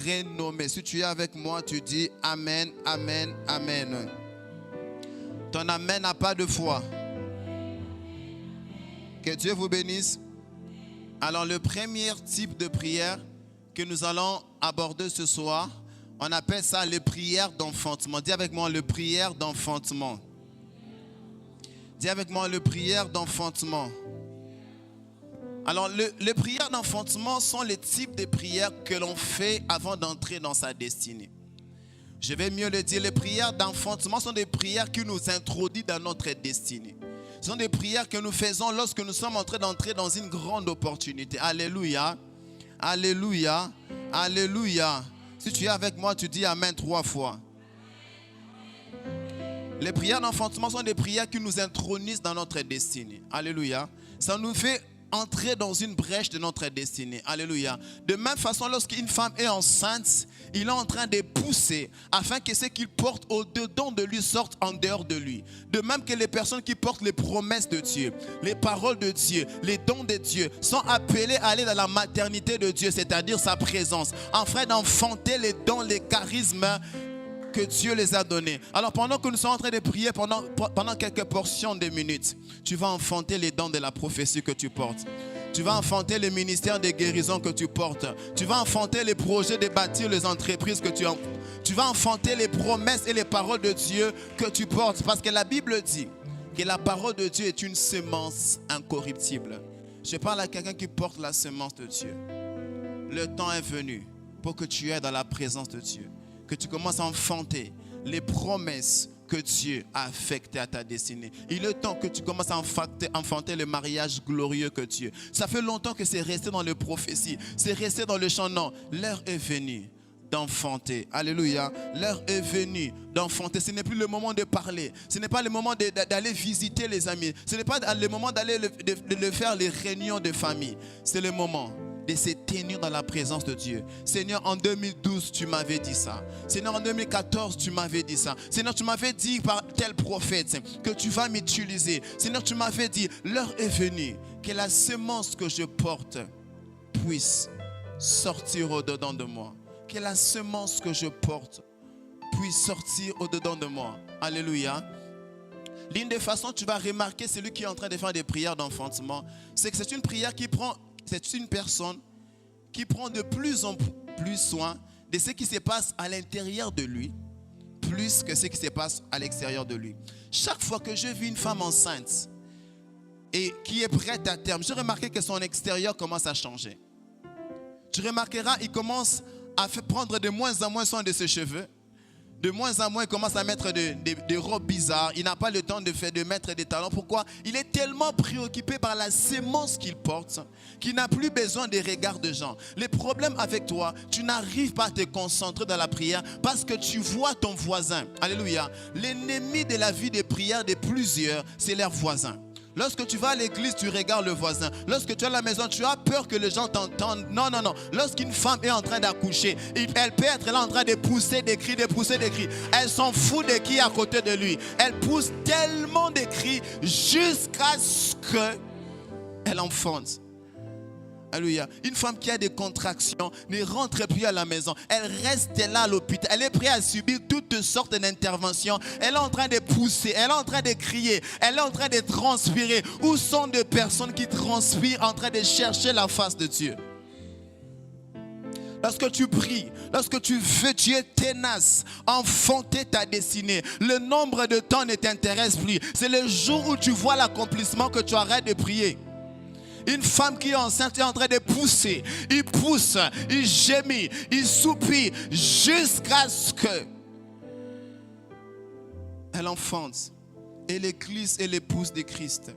renommée. Si tu es avec moi, tu dis Amen, Amen, Amen. Ton Amen n'a pas de foi. Que Dieu vous bénisse. Alors le premier type de prière que nous allons aborder ce soir, on appelle ça les prières d'enfantement. Dis avec moi, le prière d'enfantement. Dis avec moi, le prière d'enfantement. Alors, les prières d'enfantement sont les types de prières que l'on fait avant d'entrer dans sa destinée. Je vais mieux le dire, les prières d'enfantement sont des prières qui nous introduisent dans notre destinée. Ce sont des prières que nous faisons lorsque nous sommes en train d'entrer dans une grande opportunité. Alléluia, alléluia, alléluia. Si tu es avec moi, tu dis Amen 3 fois. Les prières d'enfantement sont des prières qui nous intronisent dans notre destinée. Alléluia. Ça nous fait entrer dans une brèche de notre destinée. Alléluia. De même façon, lorsqu'une femme est enceinte, il est en train de pousser afin que ce qu'il porte au-dedans de lui sorte en dehors de lui. De même que les personnes qui portent les promesses de Dieu, les paroles de Dieu, les dons de Dieu sont appelées à aller dans la maternité de Dieu, c'est-à-dire sa présence, afin d'enfanter les dons, les charismes que Dieu les a donnés. Alors pendant que nous sommes en train de prier pendant quelques portions de minutes, tu vas enfanter les dons de la prophétie que tu portes. Tu vas enfanter le ministère de guérison que tu portes. Tu vas enfanter les projets de bâtir les entreprises que tu as. Tu vas enfanter les promesses et les paroles de Dieu que tu portes. Parce que la Bible dit que la parole de Dieu est une semence incorruptible. Je parle à quelqu'un qui porte la semence de Dieu. Le temps est venu pour que tu aies dans la présence de Dieu. Que tu commences à enfanter les promesses que Dieu a affectées à ta destinée. Il est temps que tu commences à enfanter le mariage glorieux que Dieu. Ça fait longtemps que c'est resté dans les prophéties, c'est resté dans le chant. Non, l'heure est venue d'enfanter. Alléluia. L'heure est venue d'enfanter. Ce n'est plus le moment de parler. Ce n'est pas le moment d'aller visiter les amis. Ce n'est pas le moment d'aller de faire les réunions de famille. C'est le moment de se tenir dans la présence de Dieu. Seigneur, en 2012, tu m'avais dit ça. Seigneur, en 2014, tu m'avais dit ça. Seigneur, tu m'avais dit par tel prophète que tu vas m'utiliser. Seigneur, tu m'avais dit, l'heure est venue que la semence que je porte puisse sortir au-dedans de moi. Que la semence que je porte puisse sortir au-dedans de moi. Alléluia. L'une des façons tu vas remarquer celui qui est en train de faire des prières d'enfantement, c'est que c'est une prière qui prend... C'est une personne qui prend de plus en plus soin de ce qui se passe à l'intérieur de lui, plus que ce qui se passe à l'extérieur de lui. Chaque fois que je vis une femme enceinte et qui est prête à terme, j'ai remarqué que son extérieur commence à changer. Tu remarqueras, il commence à prendre de moins en moins soin de ses cheveux. De moins en moins, il commence à mettre des robes bizarres. Il n'a pas le temps de mettre des talons. Pourquoi? Il est tellement préoccupé par la sémence qu'il porte qu'il n'a plus besoin des regards de gens. Les problèmes avec toi, tu n'arrives pas à te concentrer dans la prière parce que tu vois ton voisin. Alléluia. L'ennemi de la vie de prière de plusieurs, c'est leur voisin. Lorsque tu vas à l'église, tu regardes le voisin. Lorsque tu es à la maison, tu as peur que les gens t'entendent. Non, non, non. Lorsqu'une femme est en train d'accoucher, elle peut être là en train de pousser des cris, de pousser des cris. Elle s'en fout de qui est à côté de lui. Elle pousse tellement de cris jusqu'à ce qu'elle enfante. Alléluia. Une femme qui a des contractions ne rentre plus à la maison. Elle reste là à l'hôpital. Elle est prête à subir toutes sortes d'interventions. Elle est en train de pousser. Elle est en train de crier. Elle est en train de transpirer. Où sont des personnes qui transpirent en train de chercher la face de Dieu? Lorsque tu pries, lorsque tu veux, tu es tenace, enfanter ta destinée. Le nombre de temps ne t'intéresse plus. C'est le jour où tu vois l'accomplissement que tu arrêtes de prier. Une femme qui est enceinte est en train de pousser. Il pousse, il gémit, il soupire jusqu'à ce que elle enfante. Et l'église est l'épouse de Christ.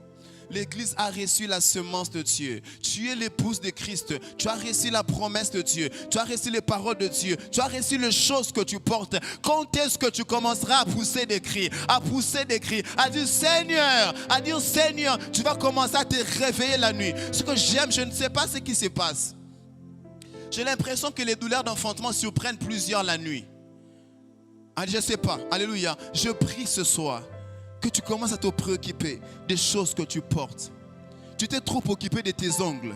L'église a reçu la semence de Dieu. Tu es l'épouse de Christ. Tu as reçu la promesse de Dieu. Tu as reçu les paroles de Dieu. Tu as reçu les choses que tu portes. Quand est-ce que tu commenceras à pousser des cris? À pousser des cris. À dire Seigneur. À dire Seigneur. Tu vas commencer à te réveiller la nuit. Ce que j'aime, je ne sais pas ce qui se passe. J'ai l'impression que les douleurs d'enfantement surprennent plusieurs la nuit. Je ne sais pas. Alléluia. Je prie ce soir que tu commences à te préoccuper des choses que tu portes. Tu t'es trop occupé de tes ongles.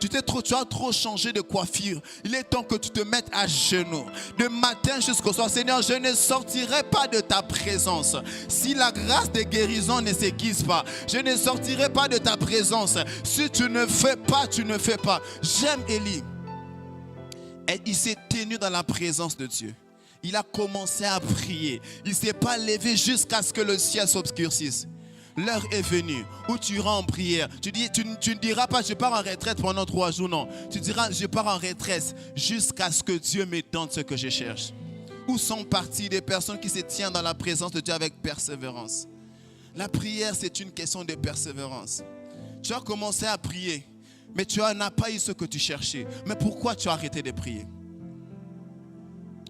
Tu as trop changé de coiffure. Il est temps que tu te mettes à genoux. De matin jusqu'au soir, Seigneur, je ne sortirai pas de ta présence. Si la grâce de guérison ne s'aiguise pas, je ne sortirai pas de ta présence. Si tu ne fais pas, tu ne fais pas. J'aime Élie. Et il s'est tenu dans la présence de Dieu. Il a commencé à prier. Il ne s'est pas levé jusqu'à ce que le ciel s'obscurcisse. L'heure est venue où tu iras en prière. Tu ne diras pas je pars en retraite pendant 3 jours, non. Tu diras je pars en retraite jusqu'à ce que Dieu me donne ce que je cherche. Où sont parties les personnes qui se tiennent dans la présence de Dieu avec persévérance? La prière, c'est une question de persévérance. Tu as commencé à prier, mais tu n'as pas eu ce que tu cherchais. Mais pourquoi tu as arrêté de prier?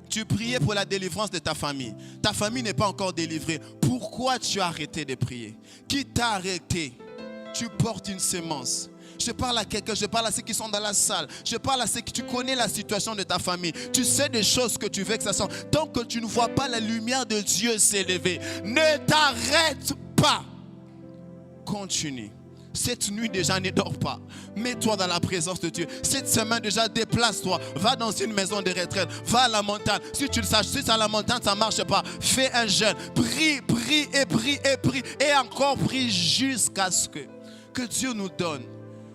Tu priais pour la délivrance de ta famille. Ta famille n'est pas encore délivrée. Pourquoi tu as arrêté de prier? Qui t'a arrêté? Tu portes une sémence. Je parle à quelqu'un, je parle à ceux qui sont dans la salle. Je parle à ceux qui tu connais la situation de ta famille. Tu sais des choses que tu veux que ça soit. Tant que tu ne vois pas la lumière de Dieu s'élever, ne t'arrête pas. Continue. Cette nuit déjà, ne dors pas. Mets-toi dans la présence de Dieu. Cette semaine déjà, déplace-toi. Va dans une maison de retraite. Va à la montagne. Si tu le saches, si c'est à la montagne, ça ne marche pas. Fais un jeûne. Prie, prie et prie et prie. Et encore prie jusqu'à ce que Dieu nous donne.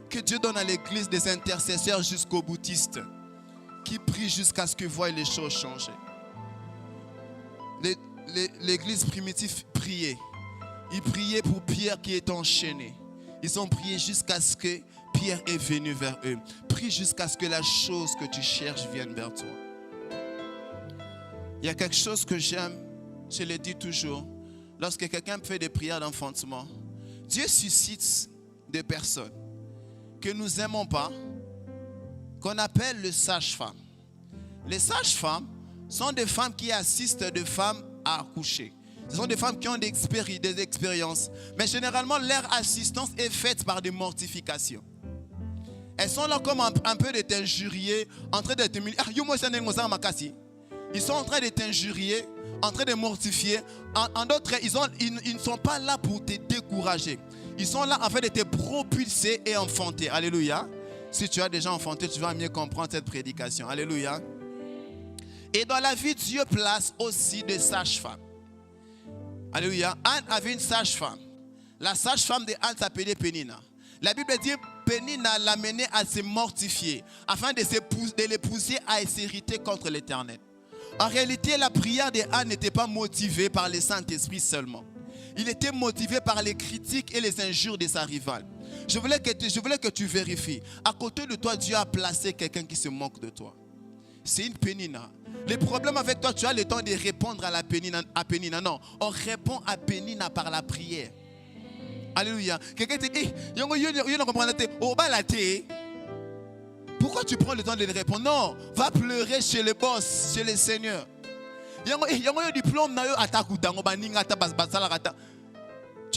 Que Dieu donne à l'église des intercesseurs jusqu'aux bouddhistes. Qui prient jusqu'à ce que voient les choses changer. L'église primitive priait. Ils priaient pour Pierre qui est enchaîné. Ils ont prié jusqu'à ce que Pierre est venu vers eux. Prie jusqu'à ce que la chose que tu cherches vienne vers toi. Il y a quelque chose que j'aime, je le dis toujours. Lorsque quelqu'un fait des prières d'enfantement, Dieu suscite des personnes que nous n'aimons pas, qu'on appelle les sages-femmes. Les sages-femmes sont des femmes qui assistent des femmes à accoucher. Ce sont des femmes qui ont des expériences. Mais généralement, leur assistance est faite par des mortifications. Elles sont là comme un peu de t'injurier, en train de te humilier. Ils sont en train de t'injurier, en train de mortifier. En d'autres, ils ne sont pas là pour te décourager. Ils sont là en fait de te propulser et enfanter. Alléluia. Si tu as déjà enfanté, tu vas mieux comprendre cette prédication. Alléluia. Et dans la vie, Dieu place aussi des sages-femmes. Alléluia. Anne avait une sage-femme. La sage-femme de Anne s'appelait Pénina. La Bible dit Pénina l'a menée à se mortifier afin de les pousser à s'irriter contre l'Éternel. En réalité, la prière de Anne n'était pas motivée par le Saint-Esprit seulement. Il était motivé par les critiques et les injures de sa rivale. Je voulais que tu vérifies. À côté de toi, Dieu a placé quelqu'un qui se moque de toi. C'est une Pénina. Le problème avec toi, tu as le temps de répondre à Pénina. Non, on répond à Pénina par la prière. Alléluia. Quelqu'un te dit, pourquoi tu prends le temps de le répondre? Non, va pleurer chez le boss, chez le Seigneur. Tu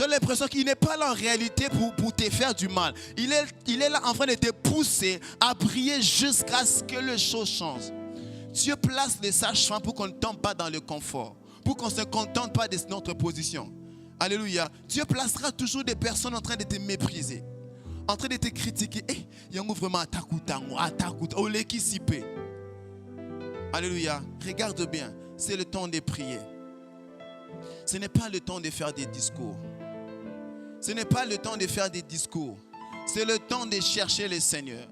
as l'impression qu'il n'est pas là en réalité pour te faire du mal. Il est là en train de te pousser à prier jusqu'à ce que les choses changent. Dieu place les sages-femmes pour qu'on ne tombe pas dans le confort, pour qu'on ne se contente pas de notre position. Alléluia. Dieu placera toujours des personnes en train de te mépriser, en train de te critiquer. Vraiment alléluia. Regarde bien, c'est le temps de prier. Ce n'est pas le temps de faire des discours. Ce n'est pas le temps de faire des discours. C'est le temps de chercher le Seigneur.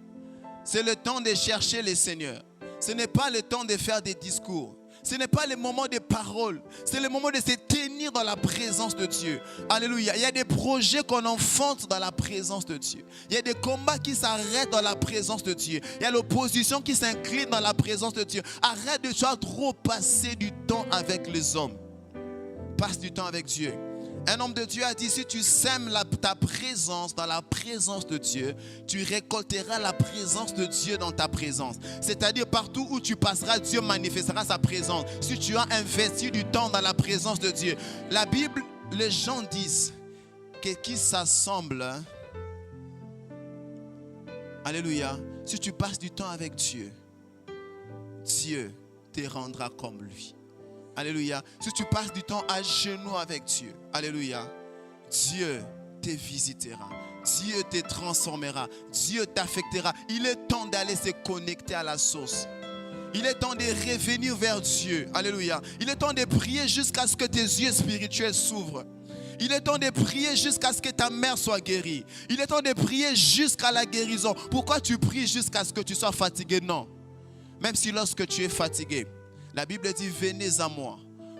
C'est le temps de chercher le Seigneur. Ce n'est pas le temps de faire des discours. Ce n'est pas le moment des paroles. C'est le moment de se tenir dans la présence de Dieu. Alléluia. Il y a des projets qu'on enfante dans la présence de Dieu. Il y a des combats qui s'arrêtent dans la présence de Dieu. Il y a l'opposition qui s'incline dans la présence de Dieu. Arrête de trop passer du temps avec les hommes. Passe du temps avec Dieu. Un homme de Dieu a dit, si tu sèmes ta présence dans la présence de Dieu, tu récolteras la présence de Dieu dans ta présence. C'est-à-dire partout où tu passeras, Dieu manifestera sa présence. Si tu as investi du temps dans la présence de Dieu. La Bible, les gens disent que qui s'assemble, alléluia, si tu passes du temps avec Dieu, Dieu te rendra comme lui. Alléluia. Si tu passes du temps à genoux avec Dieu, alléluia, Dieu te visitera. Dieu te transformera. Dieu t'affectera. Il est temps d'aller se connecter à la source. Il est temps de revenir vers Dieu. Alléluia. Il est temps de prier jusqu'à ce que tes yeux spirituels s'ouvrent. Il est temps de prier jusqu'à ce que ta mère soit guérie. Il est temps de prier jusqu'à la guérison. Pourquoi tu pries jusqu'à ce que tu sois fatigué? Non. Même si lorsque tu es fatigué, la Bible dit, venez à moi,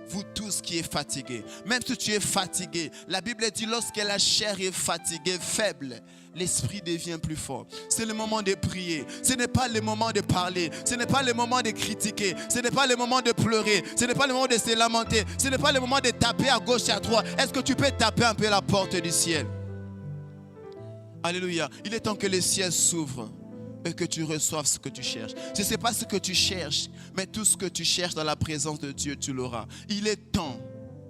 vous tous qui êtes fatigués. Même si tu es fatigué, la Bible dit, lorsque la chair est fatiguée, faible, l'esprit devient plus fort. C'est le moment de prier. Ce n'est pas le moment de parler. Ce n'est pas le moment de critiquer. Ce n'est pas le moment de pleurer. Ce n'est pas le moment de se lamenter. Ce n'est pas le moment de taper à gauche et à droite. Est-ce que tu peux taper un peu la porte du ciel? Alléluia. Il est temps que le ciel s'ouvre et que tu reçoives ce que tu cherches. Je ne sais pas ce que tu cherches, mais tout ce que tu cherches dans la présence de Dieu, tu l'auras. Il est temps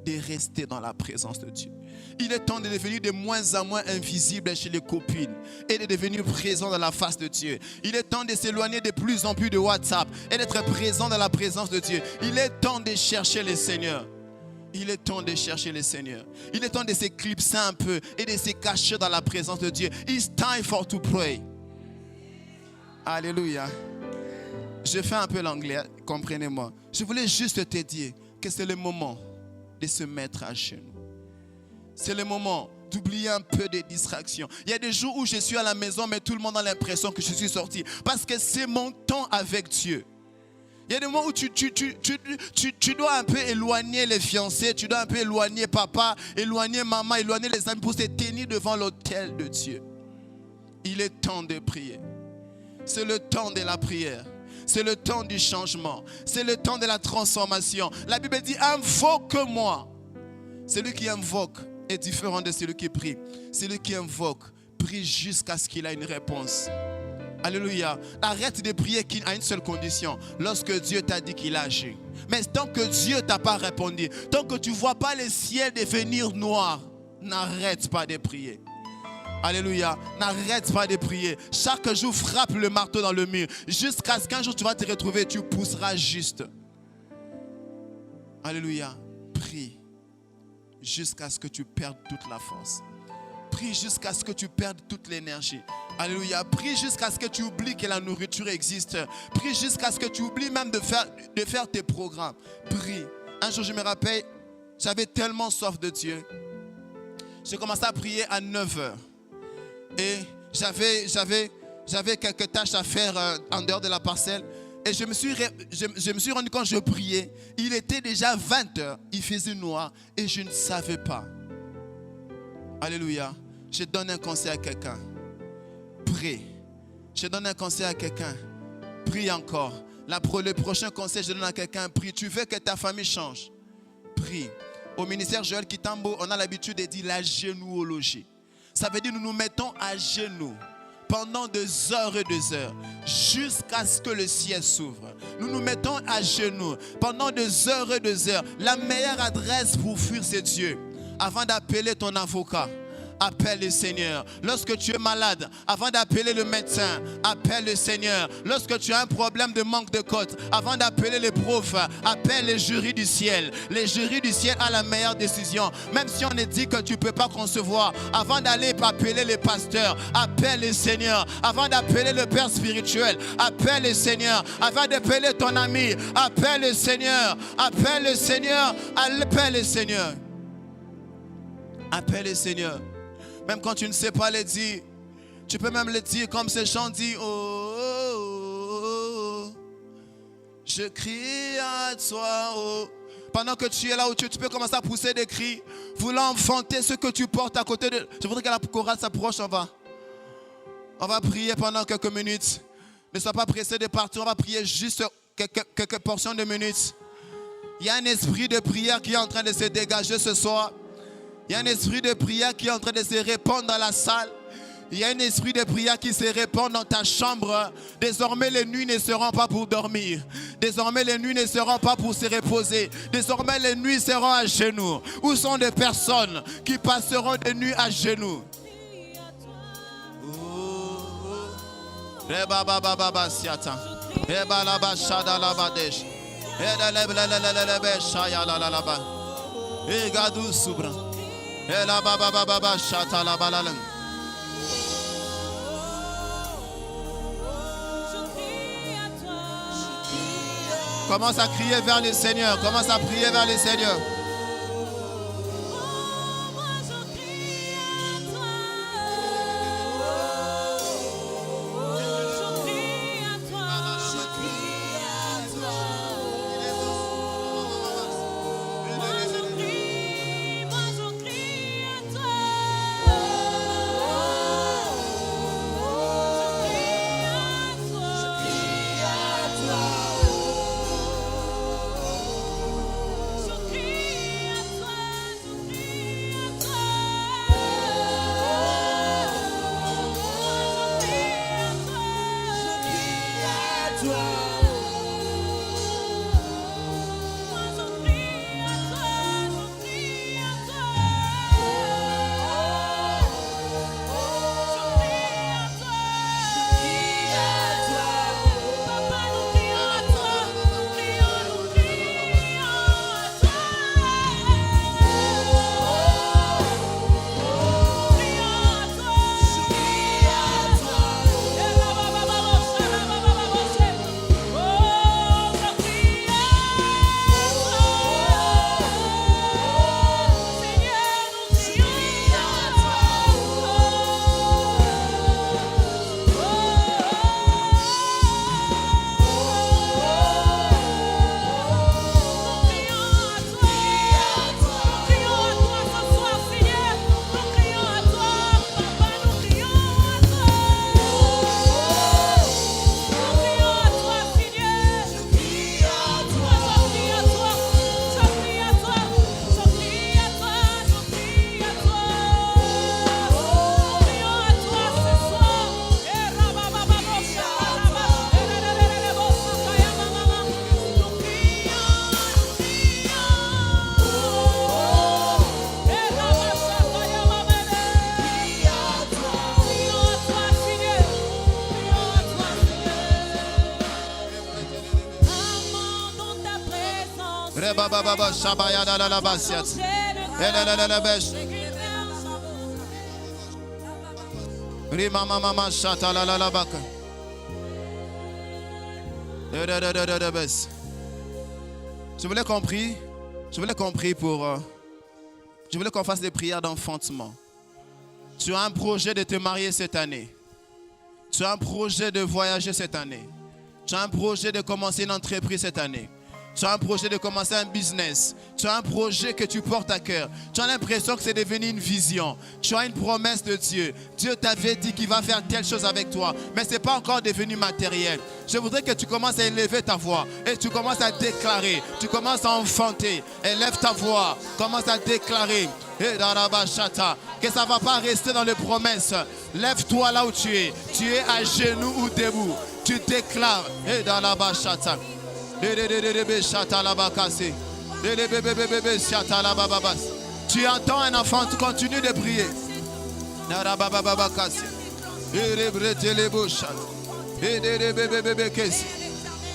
de rester dans la présence de Dieu. Il est temps de devenir de moins en moins invisible chez les copines et de devenir présent dans la face de Dieu. Il est temps de s'éloigner de plus en plus de WhatsApp et d'être présent dans la présence de Dieu. Il est temps de chercher le Seigneur. Il est temps de chercher le Seigneur. Il est temps de s'éclipser un peu et de se cacher dans la présence de Dieu. It's time for to pray. Alléluia. Je fais un peu l'anglais, comprenez-moi. Je voulais juste te dire que c'est le moment de se mettre à genoux. C'est le moment d'oublier un peu de distractions. Il y a des jours où je suis à la maison, mais tout le monde a l'impression que je suis sorti. Parce que c'est mon temps avec Dieu. Il y a des moments où tu dois un peu éloigner les fiancés, tu dois un peu éloigner papa, éloigner maman, éloigner les amis pour se tenir devant l'autel de Dieu. Il est temps de prier. C'est le temps de la prière. C'est le temps du changement. C'est le temps de la transformation. La Bible dit, invoque-moi. Celui qui invoque est différent de celui qui prie. Celui qui invoque prie jusqu'à ce qu'il ait une réponse. Alléluia. Arrête de prier à une seule condition. Lorsque Dieu t'a dit qu'il a agi. Mais tant que Dieu ne t'a pas répondu, tant que tu ne vois pas le ciel devenir noir, n'arrête pas de prier. Alléluia. N'arrête pas de prier. Chaque jour, frappe le marteau dans le mur. Jusqu'à ce qu'un jour tu vas te retrouver, tu pousseras juste. Alléluia. Prie jusqu'à ce que tu perdes toute la force. Prie jusqu'à ce que tu perdes toute l'énergie. Alléluia. Prie jusqu'à ce que tu oublies que la nourriture existe. Prie jusqu'à ce que tu oublies même de faire tes programmes. Prie. Un jour, je me rappelle, j'avais tellement soif de Dieu. J'ai commencé à prier à 9h. Et j'avais quelques tâches à faire en dehors de la parcelle. Et je me suis rendu compte que je priais. Il était déjà 20h. Il faisait noir. Et je ne savais pas. Alléluia. Je donne un conseil à quelqu'un. Prie. Je donne un conseil à quelqu'un. Prie encore. Le prochain conseil, je donne à quelqu'un. Prie. Tu veux que ta famille change. Prie. Au ministère Joël Kitambo, on a l'habitude de dire la genouologie. Ça veut dire nous nous mettons à genoux pendant des heures et des heures jusqu'à ce que le ciel s'ouvre. Nous nous mettons à genoux pendant des heures et des heures. La meilleure adresse pour fuir, c'est Dieu. Avant d'appeler ton avocat, appelle le Seigneur. Lorsque tu es malade, avant d'appeler le médecin, appelle le Seigneur. Lorsque tu as un problème de manque de côte, avant d'appeler les profs, appelle les jurys du ciel. Les jurys du ciel ont la meilleure décision. Même si on est dit que tu ne peux pas concevoir, avant d'aller appeler les pasteurs, appelle le Seigneur. Avant d'appeler le père spirituel, appelle le Seigneur. Avant d'appeler ton ami, appelle le Seigneur. Appelle le Seigneur. Appelle le Seigneur. Appelle le Seigneur. Même quand tu ne sais pas le dire, tu peux même le dire comme ces chants disent. Oh, oh, oh, je crie à toi. Oh. Pendant que tu es là où tu peux commencer à pousser des cris, voulant enfanter ce que tu portes à côté de. Je voudrais que la chorale s'approche. On va prier pendant quelques minutes. Ne sois pas pressé de partir. On va prier juste quelques portions de minutes. Il y a un esprit de prière qui est en train de se dégager ce soir. Il y a un esprit de prière qui est en train de se répandre dans la salle. Il y a un esprit de prière qui se répand dans ta chambre. Désormais, les nuits ne seront pas pour dormir. Désormais, les nuits ne seront pas pour se reposer. Désormais, les nuits seront à genoux. Où sont des personnes qui passeront des nuits à genoux? Commence à crier vers le Seigneur. Commence à prier vers le Seigneur. Je voulais qu'on fasse des prières d'enfantement. Tu as un projet de te marier cette année. Tu as un projet de voyager cette année. Tu as un projet de commencer une entreprise cette année. Tu as un projet de commencer un business. Tu as un projet que tu portes à cœur. Tu as l'impression que c'est devenu une vision. Tu as une promesse de Dieu. Dieu t'avait dit qu'il va faire telle chose avec toi. Mais ce n'est pas encore devenu matériel. Je voudrais que tu commences à élever ta voix. Et tu commences à déclarer. Tu commences à enfanter. Élève ta voix. Commence à déclarer. Que ça ne va pas rester dans les promesses. Lève-toi là où tu es. Tu es à genoux ou debout. Tu déclares. Tu entends un enfant, tu continues de prier.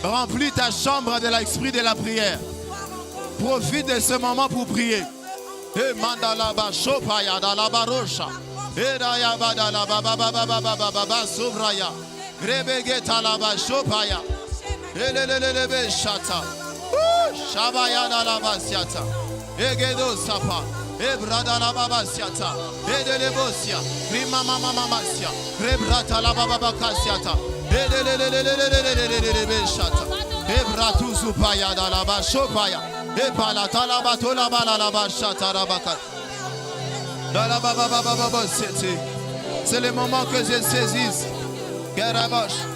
Remplis ta chambre de l'esprit de la prière. Profite de ce moment pour prier. Elelelebe shata. Shabaya na la basiata. Egedo sapa. Ebrada la babasiata. Edelebosia. Rima mama mamasia. Rebrata la babakasiata. Elelelelelelelelelelebe shata. Ebratu supaya da la bashopaya. Epalata la batola bala la bashata rabaka. Da la baba c'est le moment que je saisisse. Garabosh.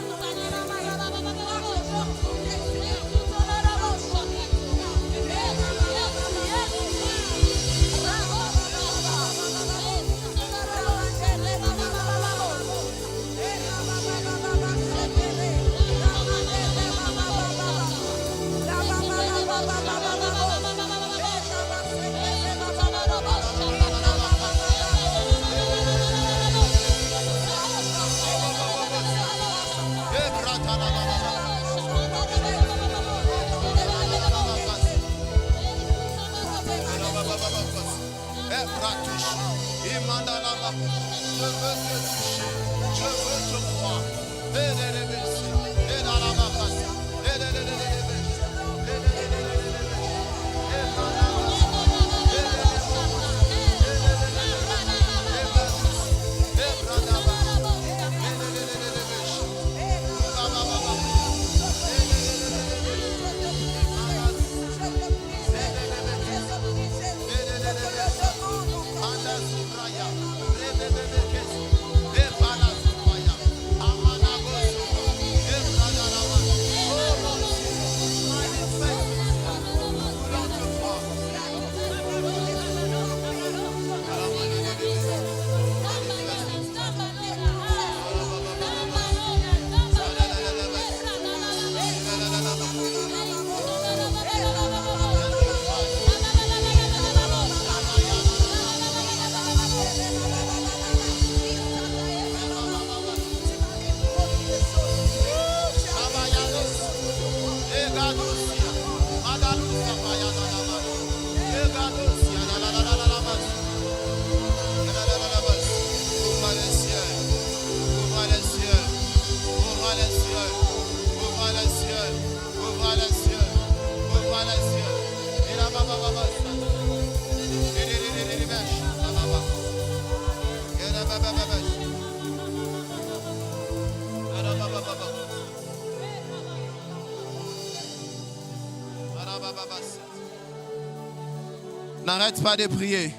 N'arrête pas de prier.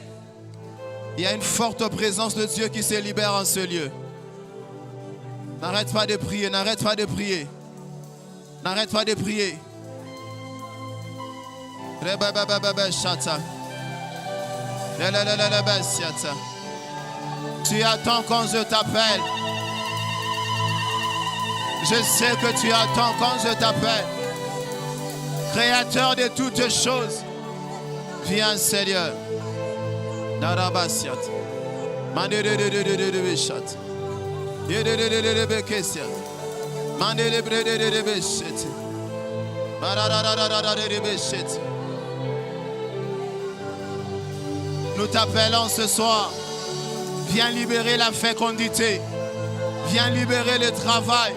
Il y a une forte présence de Dieu qui se libère en ce lieu. N'arrête pas de prier, n'arrête pas de prier. N'arrête pas de prier. Tu attends quand je t'appelle. Je sais que tu attends quand je t'appelle. Créateur de toutes choses. Viens, Seigneur. Narabasiat. Manderebeshat. Yererererebekesia. Manderebrererebeshet. Bararararararebeshet. Nous t'appelons ce soir. Viens libérer la fécondité. Viens libérer le travail.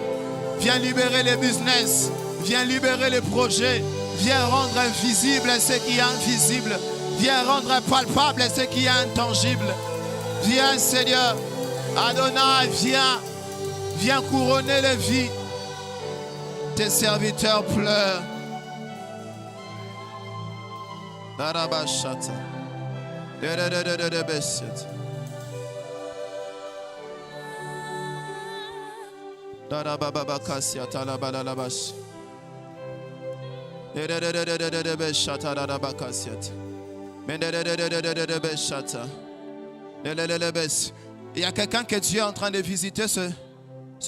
Viens libérer le business. Viens libérer les projets. Viens rendre invisible ce qui est invisible. Viens rendre palpable ce qui est intangible. Viens, Seigneur. Adonai, viens. Viens couronner les vies. Tes serviteurs pleurent. Darabashata. Darababakasia talabalalabash. Il y a quelqu'un que Dieu est en train de visiter ce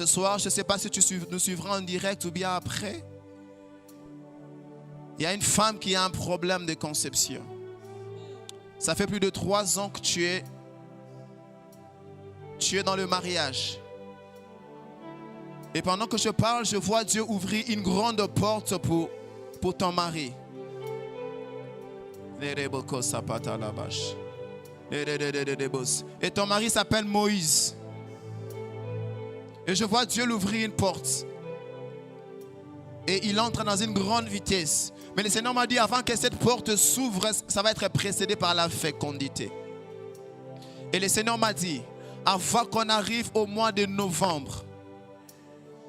soir. Je ne sais pas si tu nous suivras en direct ou bien après. Il y a une femme qui a un problème de conception. Ça fait plus de 3 ans que tu es dans le mariage. Et pendant que je parle, je vois Dieu ouvrir une grande porte pour ton mari. Et ton mari s'appelle Moïse. Et je vois Dieu l'ouvrir une porte. Et il entre dans une grande vitesse. Mais le Seigneur m'a dit, avant que cette porte s'ouvre, ça va être précédé par la fécondité. Et le Seigneur m'a dit, avant qu'on arrive au mois de novembre,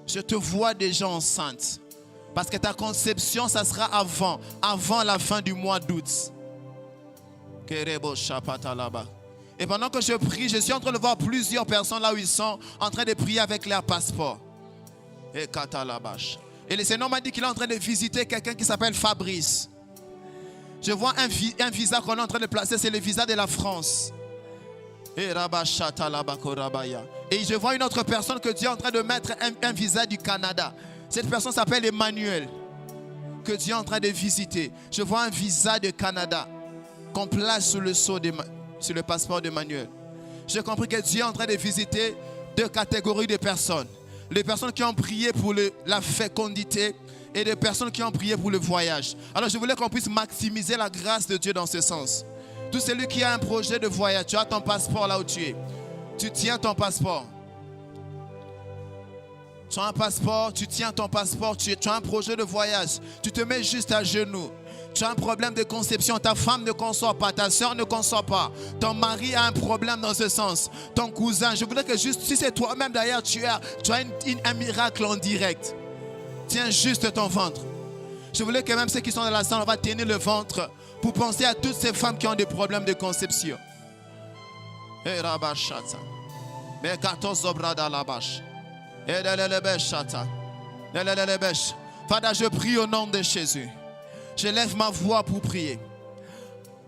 je te vois déjà enceinte. Parce que ta conception, ça sera avant la fin du mois d'août. Et pendant que je prie, je suis en train de voir plusieurs personnes là où ils sont, en train de prier avec leur passeport. Et le Seigneur m'a dit qu'il est en train de visiter quelqu'un qui s'appelle Fabrice. Je vois un visa qu'on est en train de placer, c'est le visa de la France. Et je vois une autre personne que Dieu est en train de mettre un visa du Canada. Cette personne s'appelle Emmanuel, que Dieu est en train de visiter. Je vois un visa de Canada qu'on place sur le passeport d'Emmanuel. J'ai compris que Dieu est en train de visiter 2 catégories de personnes. Les personnes qui ont prié pour la fécondité et les personnes qui ont prié pour le voyage. Alors je voulais qu'on puisse maximiser la grâce de Dieu dans ce sens. Tout celui qui a un projet de voyage, tu as ton passeport là où tu es. Tu tiens ton passeport. Tu as un passeport, tu tiens ton passeport, tu as un projet de voyage. Tu te mets juste à genoux. Tu as un problème de conception, ta femme ne conçoit pas, ta soeur ne conçoit pas. Ton mari a un problème dans ce sens. Ton cousin, je voudrais que juste, si c'est toi-même d'ailleurs, tu as un miracle en direct. Tiens juste ton ventre. Je voulais que même ceux qui sont dans la salle, on va tenir le ventre pour penser à toutes ces femmes qui ont des problèmes de conception. Father, je prie au nom de Jésus. Je lève ma voix pour prier.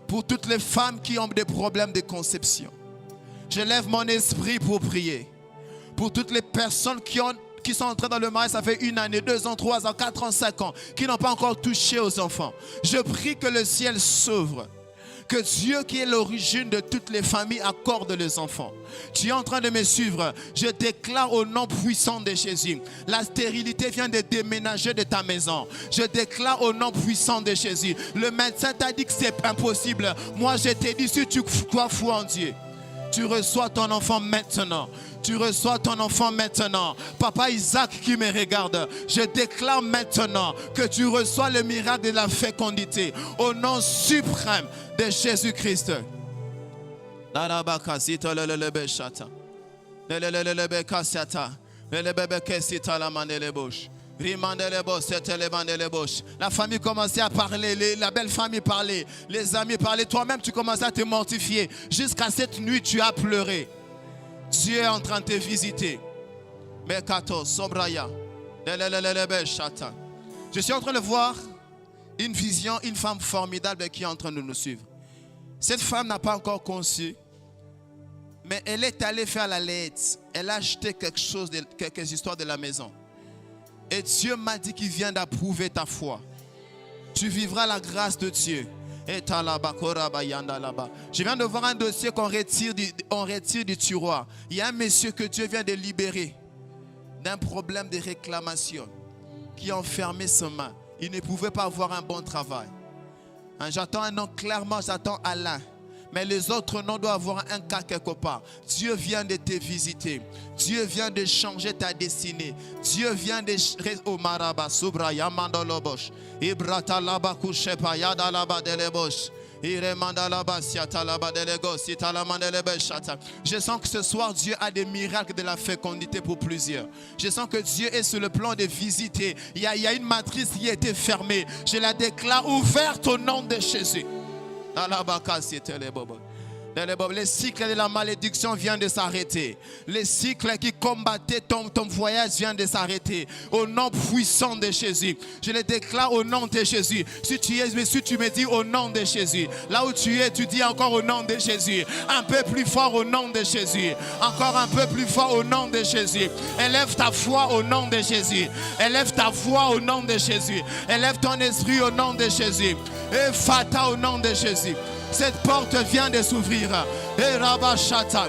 Pour toutes les femmes qui ont des problèmes de conception. Je lève mon esprit pour prier. Pour toutes les personnes qui sont entrées dans le mariage, ça fait 1 année, 2 ans, 3 ans, 4 ans, 5 ans, qui n'ont pas encore touché aux enfants. Je prie que le ciel s'ouvre. Que Dieu qui est l'origine de toutes les familles accorde les enfants. Tu es en train de me suivre. Je déclare au nom puissant de Jésus. La stérilité vient de déménager de ta maison. Je déclare au nom puissant de Jésus. Le médecin t'a dit que c'est impossible. Moi je t'ai dit, si tu crois foi en Dieu, tu reçois ton enfant maintenant. Tu reçois ton enfant maintenant. Papa Isaac qui me regarde, je déclare maintenant que tu reçois le miracle de la fécondité au nom suprême de Jésus-Christ. La famille commençait à parler, la belle famille parlait, les amis parlaient, toi-même tu commençais à te mortifier. Jusqu'à cette nuit tu as pleuré. Dieu est en train de te visiter. Je suis en train de voir une vision, une femme formidable qui est en train de nous suivre. Cette femme n'a pas encore conçu, mais elle est allée faire la lettre. Elle a acheté quelque chose, quelques histoires de la maison. Et Dieu m'a dit qu'il vient d'approuver ta foi. Tu vivras la grâce de Dieu. Je viens de voir un dossier qu'on retire du tiroir. Il y a un monsieur que Dieu vient de libérer d'un problème de réclamation qui a enfermé ses mains. Il ne pouvait pas avoir un bon travail. J'attends un nom clairement, j'attends Alain. Mais les autres noms doivent avoir un cas quelque part. Dieu vient de te visiter. Dieu vient de changer ta destinée. Dieu vient de... Je sens que ce soir Dieu a des miracles de la fécondité pour plusieurs. Je sens que Dieu est sur le plan de visiter. Il y a une matrice qui a été fermée. Je la déclare ouverte au nom de Jésus. Les cycles de la malédiction viennent de s'arrêter. Les cycles qui combattaient ton voyage viennent de s'arrêter. Au nom puissant de Jésus. Je le déclare au nom de Jésus. Si tu me dis au nom de Jésus. Là où tu es, tu dis encore au nom de Jésus. Un peu plus fort au nom de Jésus. Encore un peu plus fort au nom de Jésus. Élève ta foi au nom de Jésus. Élève ta foi au nom de Jésus. Élève ton esprit au nom de Jésus. Et fata au nom de Jésus. Cette porte vient de s'ouvrir. Et Rabashata.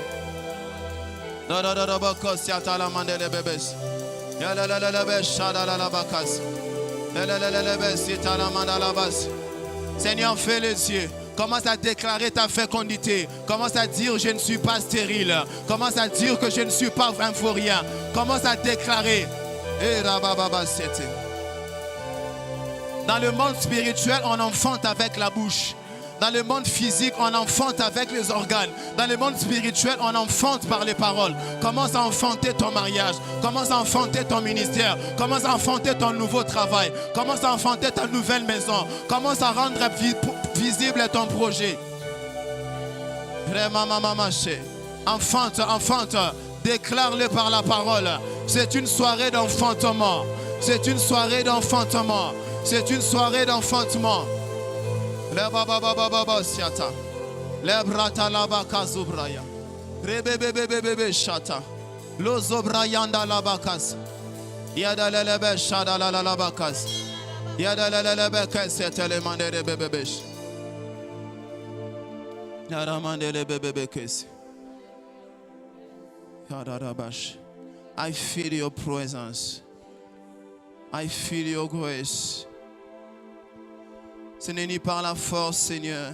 Seigneur, fais les yeux. Commence à déclarer ta fécondité. Commence à dire je ne suis pas stérile. Commence à dire que je ne suis pas un vaurien. Commence à déclarer. Et Rabababasete. Dans le monde spirituel, on enfante avec la bouche. Dans le monde physique, on enfante avec les organes. Dans le monde spirituel, on enfante par les paroles. Commence à enfanter ton mariage. Commence à enfanter ton ministère. Commence à enfanter ton nouveau travail. Commence à enfanter ta nouvelle maison. Commence à rendre visible ton projet. Enfante, enfante. Déclare-le par la parole. C'est une soirée d'enfantement. C'est une soirée d'enfantement. C'est une soirée d'enfantement. Le baba baba baba siata. Le brata la baka zubraya. Rebebebebebe shata. Lo zobrayanda la bakas. Yada la lebe shada la bakas. Yada la lebe kesete le mandere bebebesh. Yada mandere bebebe kes. Yada rabash. I feel your presence. I feel your grace. Ce n'est ni par la force, Seigneur.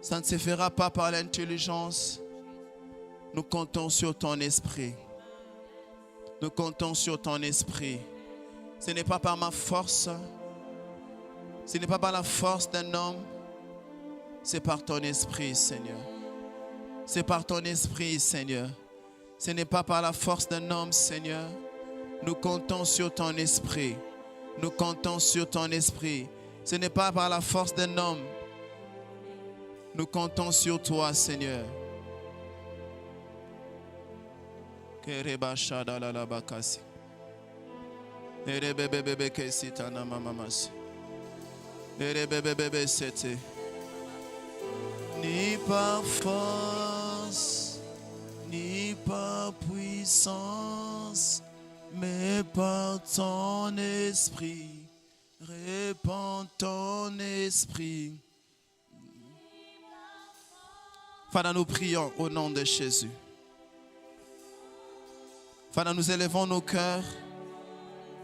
Ça ne se fera pas par l'intelligence. Nous comptons sur ton esprit. Nous comptons sur ton esprit. Ce n'est pas par ma force. Ce n'est pas par la force d'un homme. C'est par ton esprit, Seigneur. C'est par ton esprit, Seigneur. Ce n'est pas par la force d'un homme, Seigneur. Nous comptons sur ton esprit. Nous comptons sur ton esprit. Ce n'est pas par la force d'un homme. Nous comptons sur toi, Seigneur. Ni par force, ni par puissance, mais par ton esprit. Répands ton esprit. Father, nous prions au nom de Jésus. Father, nous élevons nos cœurs.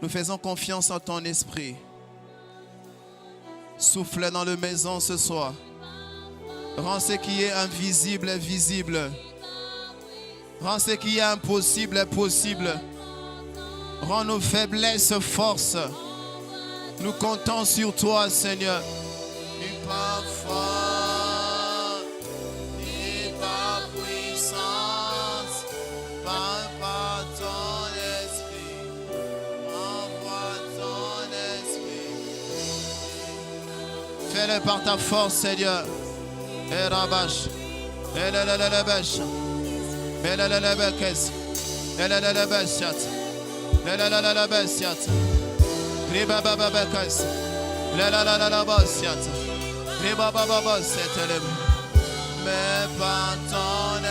Nous faisons confiance en ton esprit. Souffle dans la maison ce soir. Rends ce qui est invisible visible. Rends ce qui est impossible possible. Rends nos faiblesses force. Nous comptons sur toi, Seigneur. Et par force, et par puissance, par ton esprit. Envoie ton esprit. Fais-le par ta force, Seigneur. Et rabash. Et la bêche. Et la bêche. Et la bêche. Et la bêche. Riba baba bakas. La basiat. Riba baba baset. Mais par ton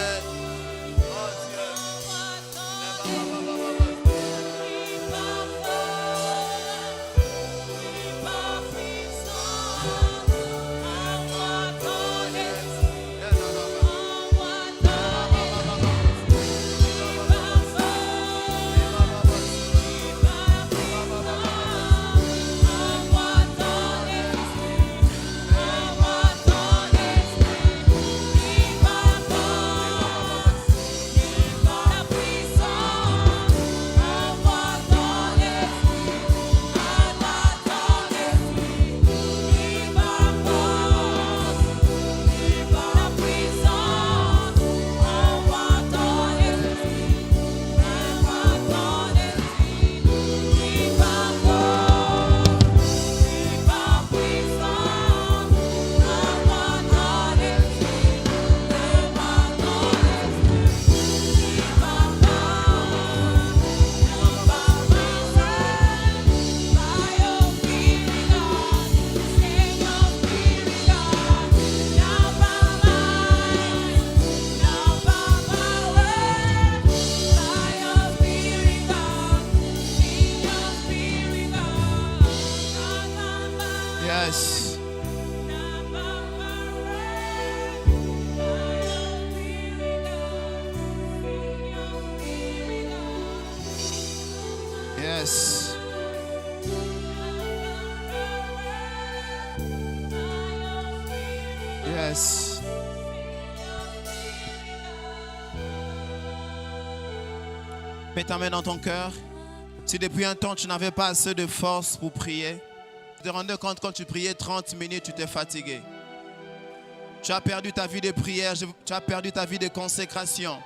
Yes. Yes. Mets ta main dans ton cœur. Si depuis un temps tu n'avais pas assez de force pour prier, tu te rendais compte quand tu priais 30 minutes, tu t'es fatigué. Tu as perdu ta vie de prière, tu as perdu ta vie de consécration.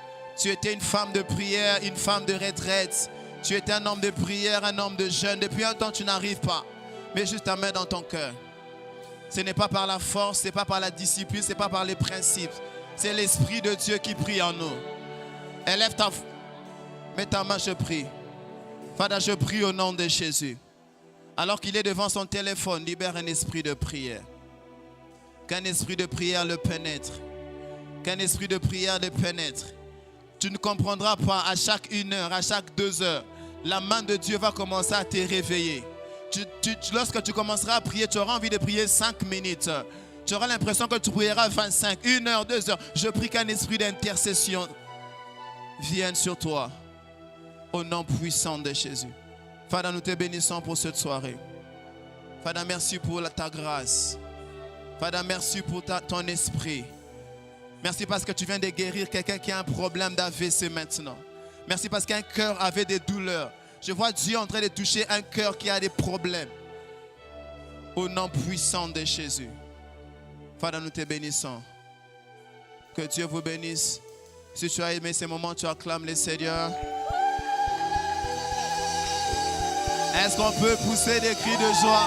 Tu étais une femme de prière, une femme de retraite. Tu étais un homme de prière, un homme de jeûne. Depuis un temps, tu n'arrives pas. Mets juste ta main dans ton cœur. Ce n'est pas par la force, ce n'est pas par la discipline, ce n'est pas par les principes. C'est l'Esprit de Dieu qui prie en nous. Élève ta... Mets ta main, je prie. Father, je prie au nom de Jésus. Alors qu'il est devant son téléphone, libère un esprit de prière. Qu'un esprit de prière le pénètre. Qu'un esprit de prière le pénètre. Tu ne comprendras pas à chaque 1 heure, à chaque 2 heures. La main de Dieu va commencer à te réveiller. Lorsque tu commenceras à prier, tu auras envie de prier 5 minutes. Tu auras l'impression que tu prieras 25, 1 heure, 2 heures. Je prie qu'un esprit d'intercession vienne sur toi. Au nom puissant de Jésus. Father, nous te bénissons pour cette soirée. Father, merci pour ta grâce. Father, merci pour ton esprit. Merci parce que tu viens de guérir quelqu'un qui a un problème d'AVC maintenant. Merci parce qu'un cœur avait des douleurs. Je vois Dieu en train de toucher un cœur qui a des problèmes. Au nom puissant de Jésus. Father, nous te bénissons. Que Dieu vous bénisse. Si tu as aimé ces moments, tu acclames le Seigneur. Est-ce qu'on peut pousser des cris de joie?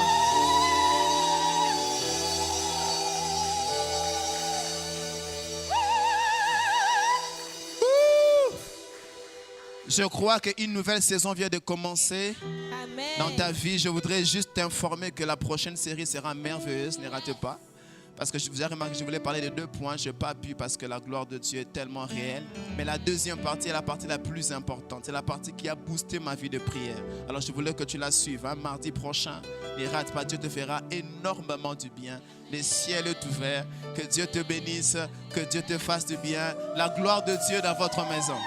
Je crois qu'une nouvelle saison vient de commencer. Amen. Dans ta vie. Je voudrais juste t'informer que la prochaine série sera merveilleuse. Ne ratez pas. Parce que vous avez remarqué que je voulais parler de 2 points. Je n'ai pas pu parce que la gloire de Dieu est tellement réelle. Mais la deuxième partie est la partie la plus importante. C'est la partie qui a boosté ma vie de prière. Alors je voulais que tu la suives. Mardi prochain, ne rate pas. Dieu te fera énormément. énormément du bien. Le ciel est ouvert. Que Dieu te bénisse. Que Dieu te fasse du bien. La gloire de Dieu dans votre maison.